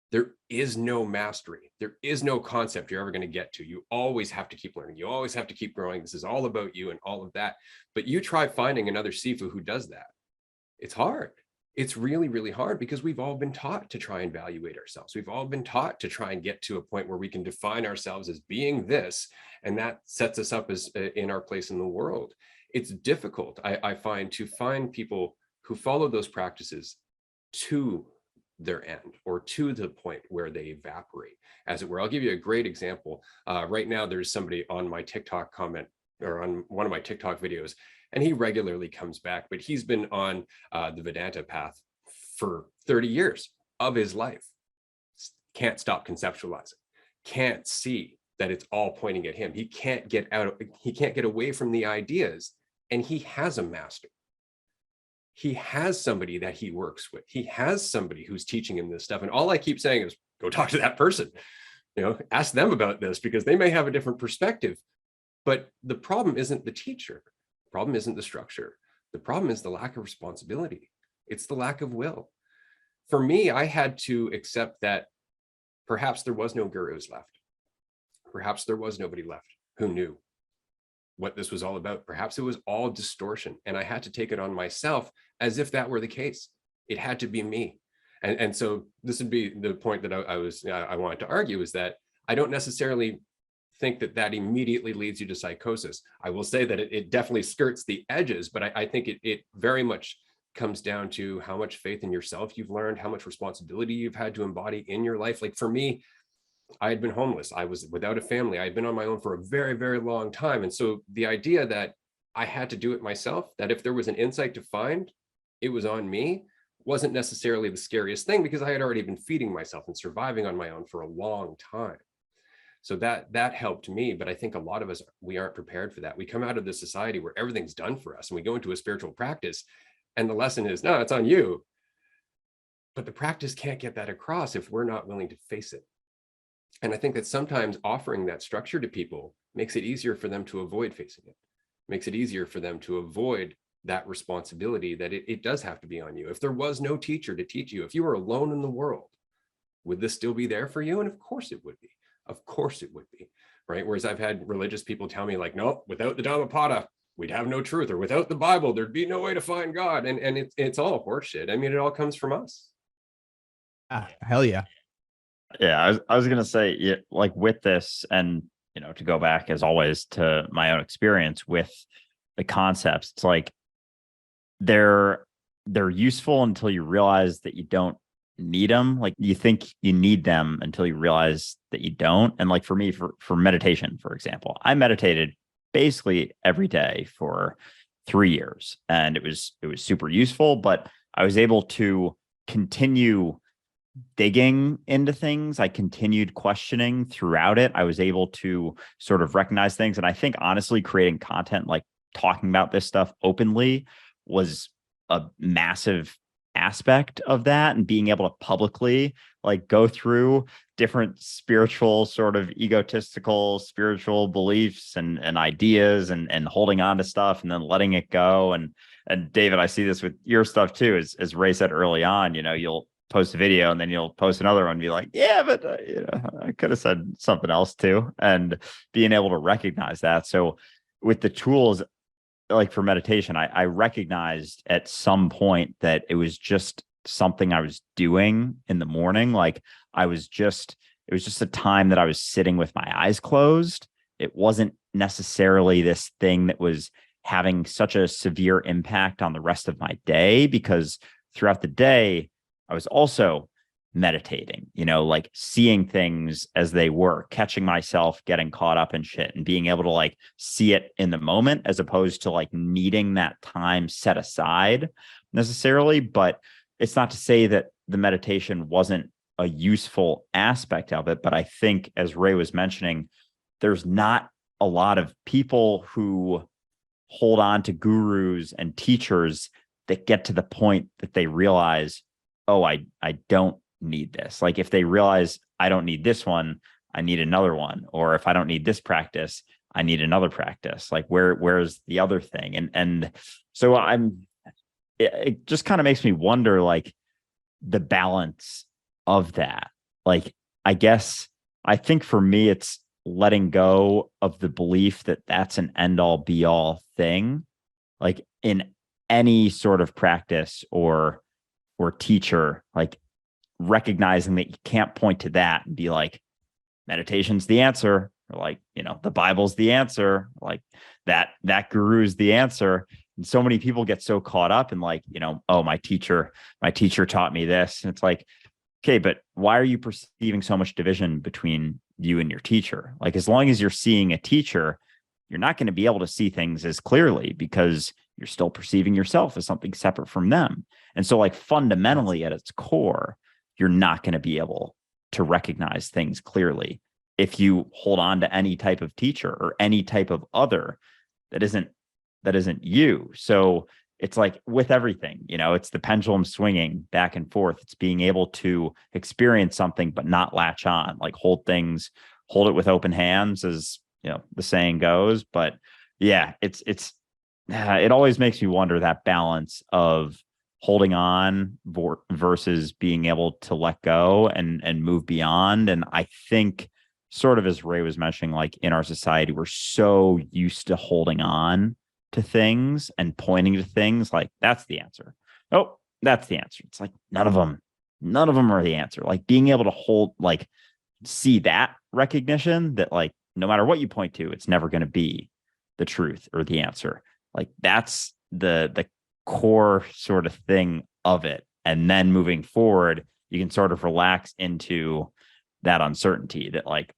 there is no mastery. There is no concept you're ever going to get to. You always have to keep learning. You always have to keep growing. This is all about you and all of that. But you try finding another Sifu who does that. It's hard. It's really, really hard because we've all been taught to try and evaluate ourselves. We've all been taught to try and get to a point where we can define ourselves as being this, and that sets us up as in our place in the world. It's difficult, I find, to find people who follow those practices to their end or to the point where they evaporate, as it were. I'll give you a great example. Right now, there's somebody on my TikTok comment or on one of my TikTok videos, and he regularly comes back, but he's been on the Vedanta path for 30 years of his life. Can't stop conceptualizing, can't see that it's all pointing at him. He can't get away from the ideas, and he has a master. He has somebody that he works with. He has somebody who's teaching him this stuff. And all I keep saying is, go talk to that person, ask them about this, because they may have a different perspective. But the problem isn't the teacher. The problem isn't the structure. The problem is the lack of responsibility. It's the lack of will. For me, I had to accept that perhaps there was no gurus left. Perhaps there was nobody left who knew what this was all about. Perhaps it was all distortion, and I had to take it on myself as if that were the case. It had to be me. And so this would be the point that I wanted to argue, is that I don't necessarily think that immediately leads you to psychosis. I will say that it definitely skirts the edges, but I think it very much comes down to how much faith in yourself you've learned, how much responsibility you've had to embody in your life. Like for me, I had been homeless. I was without a family. I had been on my own for a very, very long time. And so the idea that I had to do it myself, that if there was an insight to find, it was on me, wasn't necessarily the scariest thing, because I had already been feeding myself and surviving on my own for a long time. So that helped me. But I think a lot of us, we aren't prepared for that. We come out of this society where everything's done for us, and we go into a spiritual practice, and the lesson is, no, it's on you. But the practice can't get that across if we're not willing to face it. And I think that sometimes offering that structure to people makes it easier for them to avoid facing it, makes it easier for them to avoid that responsibility that it does have to be on you. If there was no teacher to teach you, if you were alone in the world, would this still be there for you? And of course it would be. Of course it would be, right? Whereas I've had religious people tell me like, no, without the Dhammapada, we'd have no truth, or without the Bible, there'd be no way to find God. And it's all horseshit. I mean, it all comes from us. Hell yeah. Yeah, I was gonna say, yeah, like with this, and to go back as always to my own experience with the concepts, it's like they're useful until you realize that you don't need them. Like you think you need them until you realize that you don't. And like for me, for meditation, for example, I meditated basically every day for 3 years, and it was super useful, but I was able to continue digging into things. I continued questioning throughout it. I was able to sort of recognize things. And I think honestly, creating content, like talking about this stuff openly, was a massive aspect of that, and being able to publicly like go through different spiritual sort of egotistical spiritual beliefs and ideas and holding on to stuff and then letting it go. And David, I see this with your stuff too, as Ray said early on, you'll post a video and then you'll post another one and be like, yeah, but I could have said something else too, and being able to recognize that. So with the tools, like for meditation, I recognized at some point that it was just something I was doing in the morning. Like it was just a time that I was sitting with my eyes closed. It wasn't necessarily this thing that was having such a severe impact on the rest of my day, because throughout the day, I was also meditating, like seeing things as they were, catching myself getting caught up in shit and being able to like see it in the moment as opposed to like needing that time set aside necessarily. But it's not to say that the meditation wasn't a useful aspect of it. But I think, as Ray was mentioning, there's not a lot of people who hold on to gurus and teachers that get to the point that they realize, oh, I don't need this. Like if they realize I don't need this one, I need another one. Or if I don't need this practice, I need another practice. Like where's the other thing? And so it just kind of makes me wonder, like, the balance of that. Like, I guess I think for me, it's letting go of the belief that that's an end all be all thing. Like in any sort of practice or teacher, like recognizing that you can't point to that and be like, meditation's the answer, or like, the Bible's the answer, like that guru's the answer. And so many people get so caught up in like, oh, my teacher taught me this. And it's like, okay, but why are you perceiving so much division between you and your teacher? Like, as long as you're seeing a teacher, you're not going to be able to see things as clearly because you're still perceiving yourself as something separate from them. And so like fundamentally at its core, you're not going to be able to recognize things clearly if you hold on to any type of teacher or any type of other that isn't you. So it's like with everything, it's the pendulum swinging back and forth. It's being able to experience something, but not latch on, like hold it with open hands, as the saying goes. But yeah, it always makes me wonder, that balance of holding on versus being able to let go and move beyond. And I think, sort of as Ray was mentioning, like in our society, we're so used to holding on to things and pointing to things like that's the answer. Oh, that's the answer. It's like none of them are the answer. Like being able to see that recognition that like no matter what you point to, it's never going to be the truth or the answer. Like that's the core sort of thing of it. And then moving forward, you can sort of relax into that uncertainty that like,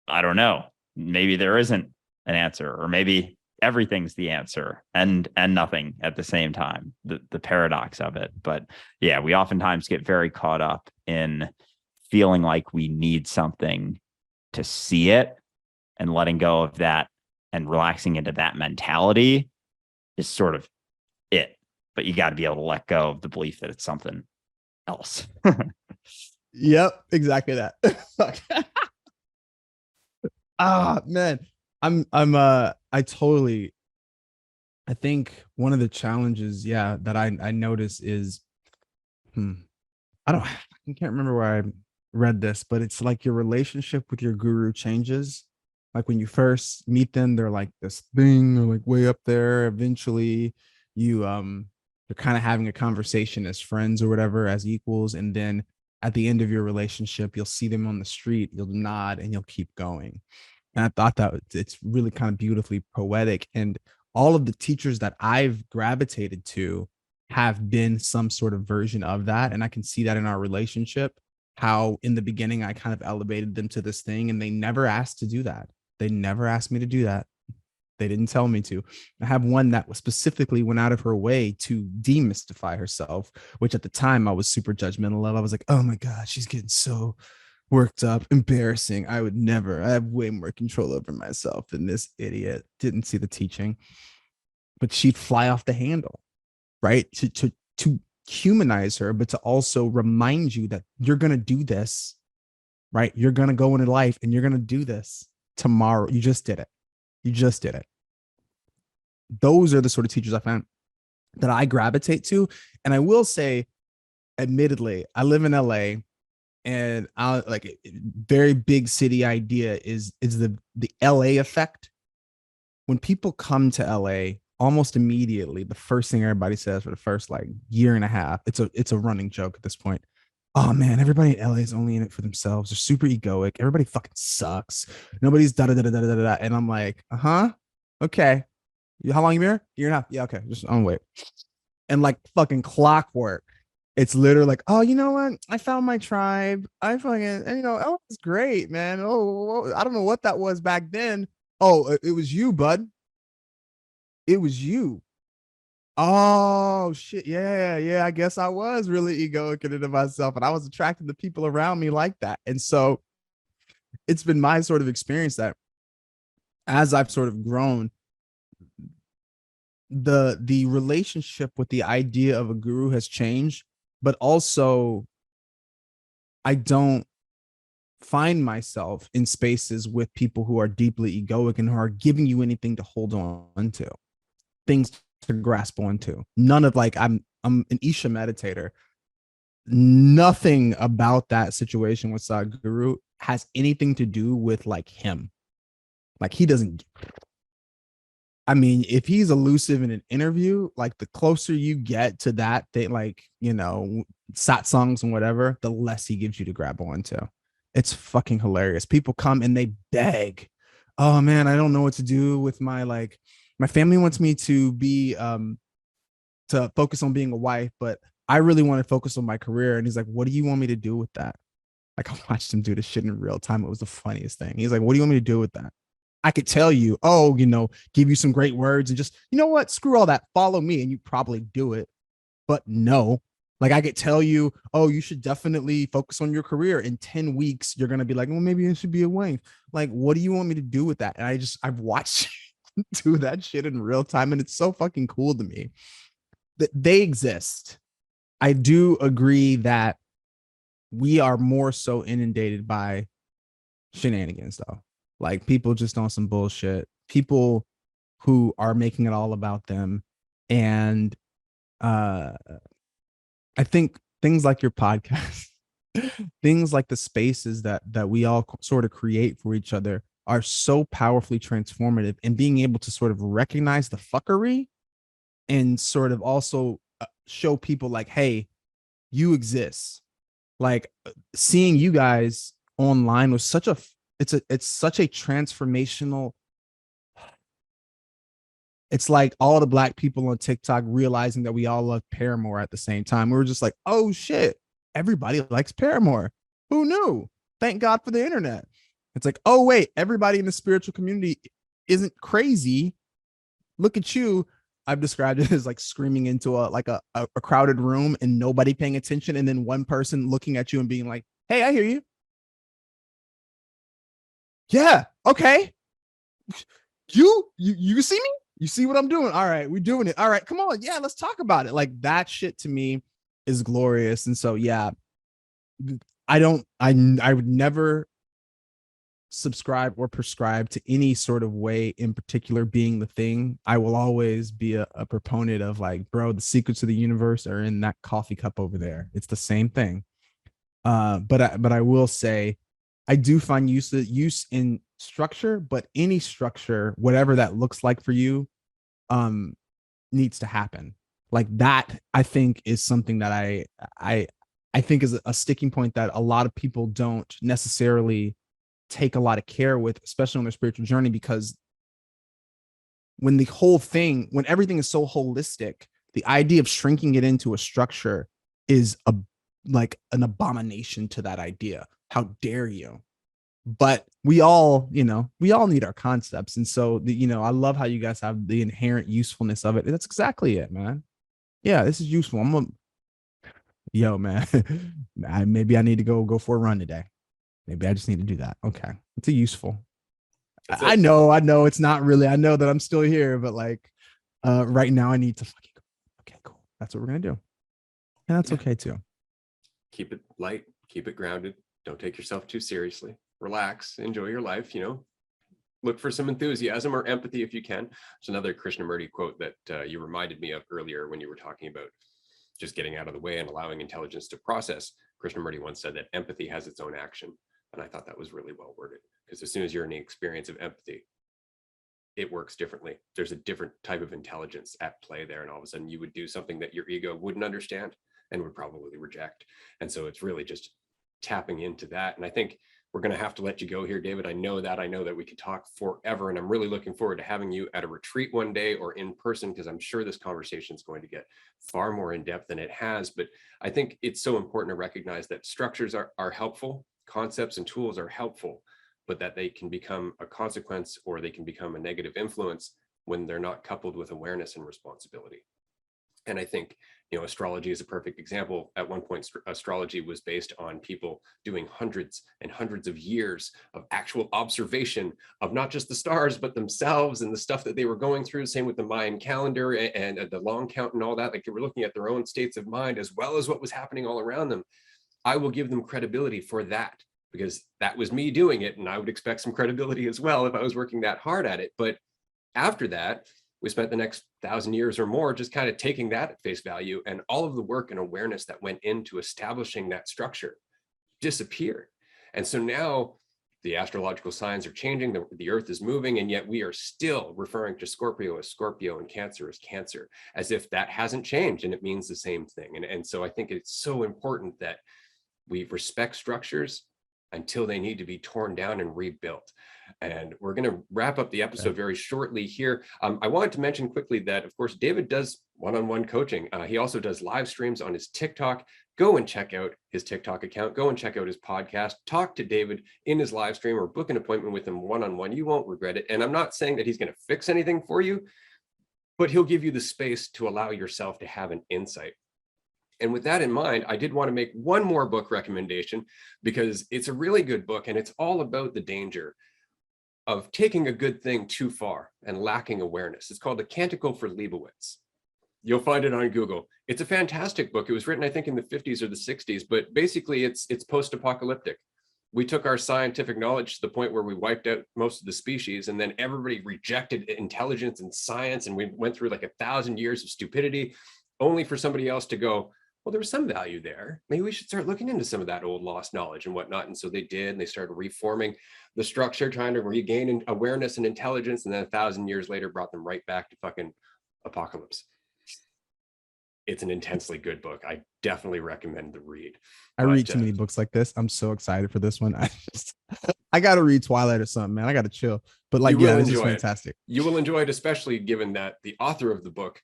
I don't know, maybe there isn't an answer, or maybe everything's the answer and nothing at the same time, the paradox of it. But yeah, we oftentimes get very caught up in feeling like we need something to see it, and letting go of that and relaxing into that mentality is sort of it. But you got to be able to let go of the belief that it's something else. Yep, exactly that. Man, I think one of the challenges, that I notice is, I can't remember where I read this, but it's like your relationship with your guru changes. Like when you first meet them, they're like this thing, they're like way up there. Eventually you're kind of having a conversation as friends or whatever, as equals. And then at the end of your relationship, you'll see them on the street, you'll nod and you'll keep going. And I thought that it's really kind of beautifully poetic. And all of the teachers that I've gravitated to have been some sort of version of that. And I can see that in our relationship, how in the beginning I kind of elevated them to this thing, and they never asked to do that. They never asked me to do that. They didn't tell me to. I have one that was specifically went out of her way to demystify herself, which at the time I was super judgmental of. I was like, oh my God, she's getting so worked up, embarrassing. I would never. I have way more control over myself than this idiot. Didn't see the teaching, but she'd fly off the handle, right? To humanize her, but to also remind you that you're going to do this, right? You're going to go into life and you're going to do this tomorrow. You just did it. Those are the sort of teachers I found that I gravitate to. And I will say, admittedly, I live in LA, and I like very big city idea is the LA effect. When people come to LA, almost immediately, the first thing everybody says for the first like year and a half, it's a running joke at this point. Oh man, everybody in LA is only in it for themselves. They're super egoic. Everybody fucking sucks. Nobody's da da da da da da. And I'm like, okay. How long you been here? Year and a half. Yeah, okay. Just on wait. And like fucking clockwork, It's literally like, oh, you know what? I found my tribe. I fucking, and, oh, it's great, man. Oh, I don't know what that was back then. Oh, it was you, bud. It was you. Oh shit. Yeah, yeah. I guess I was really egoic into myself, and I was attracted to people around me like that. And so it's been my sort of experience that as I've sort of grown, the relationship with the idea of a guru has changed, but also I don't find myself in spaces with people who are deeply egoic and who are giving you anything to hold on to, things to grasp onto. None of like I'm an Isha meditator. Nothing about that situation with Sadhguru has anything to do with like him. Like he doesn't. I mean, if he's elusive in an interview, like the closer you get to that thing, like satsangs and whatever, the less he gives you to grab onto. It's fucking hilarious. People come and they beg, "Oh man, I don't know what to do with my family wants me to be to focus on being a wife, but I really want to focus on my career." And he's like, "What do you want me to do with that?" Like I watched him do this shit in real time. It was the funniest thing. He's like, "What do you want me to do with that?" I could tell you, oh, give you some great words and just, you know what, screw all that, follow me, and you probably do it. But no, like I could tell you, oh, you should definitely focus on your career. In 10 weeks, you're gonna be like, well, maybe I should be a wife. Like, what do you want me to do with that? And I've watched do that shit in real time, and it's so fucking cool to me that they exist. I do agree that we are more so inundated by shenanigans though. Like people just on some bullshit. People who are making it all about them. And I think things like your podcast, things like the spaces that we all sort of create for each other are so powerfully transformative, and being able to sort of recognize the fuckery and sort of also show people like, hey, you exist. Like seeing you guys online was such a it's such a transformational. It's like all the black people on TikTok realizing that we all love Paramore at the same time. We were just like, oh shit, everybody likes Paramore. Who knew? Thank God for the internet. It's like, oh wait, everybody in the spiritual community isn't crazy. Look at you. I've described it as like screaming into a crowded room and nobody paying attention, and then one person looking at you and being like, hey, I hear you. Yeah, okay. You see me? You see what I'm doing? All right, we're doing it. All right, come on. Yeah, let's talk about it. Like that shit to me is glorious. And so yeah, I would never subscribe or prescribe to any sort of way in particular being the thing. I will always be a proponent of like, bro, the secrets of the universe are in that coffee cup over there. It's the same thing. But I will say I do find use in structure, but any structure, whatever that looks like for you, needs to happen. Like that, I think is something that I think is a sticking point that a lot of people don't necessarily take a lot of care with, especially on their spiritual journey, because when everything is so holistic, the idea of shrinking it into a structure is like an abomination to that idea. How dare you? But we all need our concepts. And so I love how you guys have the inherent usefulness of it. That's exactly it, man. Yeah, this is useful. Yo, man. Maybe I need to go for a run today. Maybe I just need to do that. Okay. It's a useful. I know it's not really. I know that I'm still here, but like right now I need to fucking go. Okay, cool. That's what we're gonna do. And that's okay too. Keep it light, keep it grounded. Don't take yourself too seriously. Relax, enjoy your life, look for some enthusiasm or empathy if you can. There's another Krishnamurti quote that you reminded me of earlier when you were talking about just getting out of the way and allowing intelligence to process. Krishnamurti once said that empathy has its own action. And I thought that was really well worded, because as soon as you're in the experience of empathy, it works differently. There's a different type of intelligence at play there. And all of a sudden you would do something that your ego wouldn't understand and would probably reject. And so it's really just tapping into that. And I think we're going to have to let you go here, David. I know that we could talk forever, and I'm really looking forward to having you at a retreat one day or in person, because I'm sure this conversation is going to get far more in depth than it has. But I think it's so important to recognize that structures are helpful, concepts and tools are helpful, but that they can become a consequence or they can become a negative influence when they're not coupled with awareness and responsibility. And I think, astrology is a perfect example. At one point, astrology was based on people doing hundreds and hundreds of years of actual observation of not just the stars, but themselves and the stuff that they were going through. Same with the Mayan calendar and the long count and all that. Like, they were looking at their own states of mind as well as what was happening all around them. I will give them credibility for that, because that was me doing it. And I would expect some credibility as well if I was working that hard at it. But after that, we spent the next 1,000 years or more just kind of taking that at face value, and all of the work and awareness that went into establishing that structure disappeared. And so now the astrological signs are changing, the earth is moving, and yet we are still referring to Scorpio as Scorpio and Cancer as Cancer, as if that hasn't changed and it means the same thing. And so I think it's so important that we respect structures until they need to be torn down and rebuilt. And we're going to wrap up the episode very shortly here. I wanted to mention quickly that, of course, David does one-on-one coaching. He also does live streams on his TikTok. Go and check out his TikTok account. Go and check out his podcast. Talk to David in his live stream or book an appointment with him one-on-one. You won't regret it. And I'm not saying that he's going to fix anything for you, but he'll give you the space to allow yourself to have an insight. And with that in mind, I did want to make one more book recommendation, because it's a really good book, and it's all about the danger of taking a good thing too far and lacking awareness. It's called The Canticle for Leibowitz. You'll find it on Google. It's a fantastic book. It was written, I think, in the 50s or the 60s, but basically it's post-apocalyptic. We took our scientific knowledge to the point where we wiped out most of the species, and then everybody rejected intelligence and science, and we went through like 1,000 years of stupidity, only for somebody else to go, well, there was some value there. Maybe we should start looking into some of that old lost knowledge and whatnot. And so they did, and they started reforming the structure, trying to regain awareness and intelligence. And then 1,000 years later brought them right back to fucking apocalypse. It's an intensely good book. I definitely recommend the read. I read too many books like this. I'm so excited for this one. I got to read Twilight or something, man. I got to chill. But like, yeah, this is fantastic. You will enjoy it, especially given that the author of the book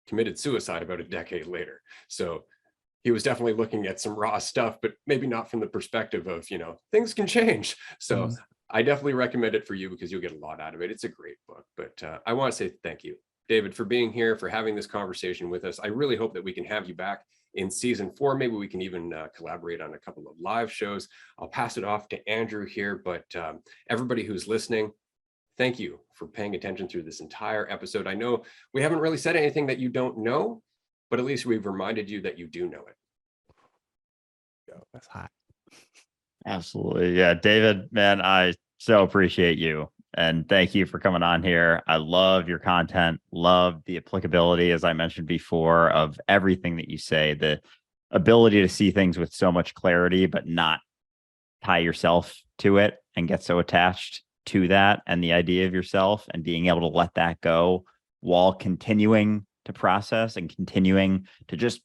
committed suicide about a decade later. So he was definitely looking at some raw stuff, but maybe not from the perspective of, things can change. So I definitely recommend it for you, because you'll get a lot out of it. It's a great book. But I want to say thank you, David, for being here, for having this conversation with us. I really hope that we can have you back in season 4. Maybe we can even collaborate on a couple of live shows. I'll pass it off to Andrew here, but everybody who's listening, thank you for paying attention through this entire episode. I know we haven't really said anything that you don't know, but at least we've reminded you that you do know it. Yo, that's hot. Absolutely. Yeah, David, man, I so appreciate you. And thank you for coming on here. I love your content, love the applicability, as I mentioned before, of everything that you say, the ability to see things with so much clarity, but not tie yourself to it and get so attached to that and the idea of yourself, and being able to let that go while continuing to process and continuing to just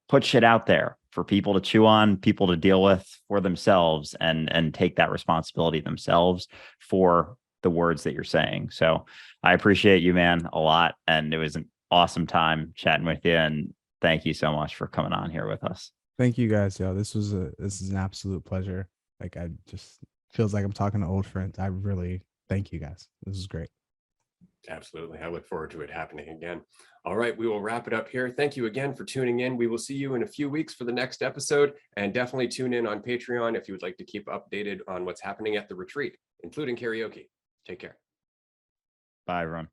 put shit out there for people to chew on, people to deal with for themselves, and take that responsibility themselves for the words that you're saying. So I appreciate you, man, a lot. And it was an awesome time chatting with you. And thank you so much for coming on here with us. Thank you guys. Yo, this is an absolute pleasure. Like, I just feels like I'm talking to old friends. I really thank you guys. This is great. Absolutely. I look forward to it happening again. All right, we will wrap it up here. Thank you again for tuning in. We will see you in a few weeks for the next episode, and definitely tune in on Patreon if you would like to keep updated on what's happening at the retreat, including karaoke. Take care. Bye, everyone.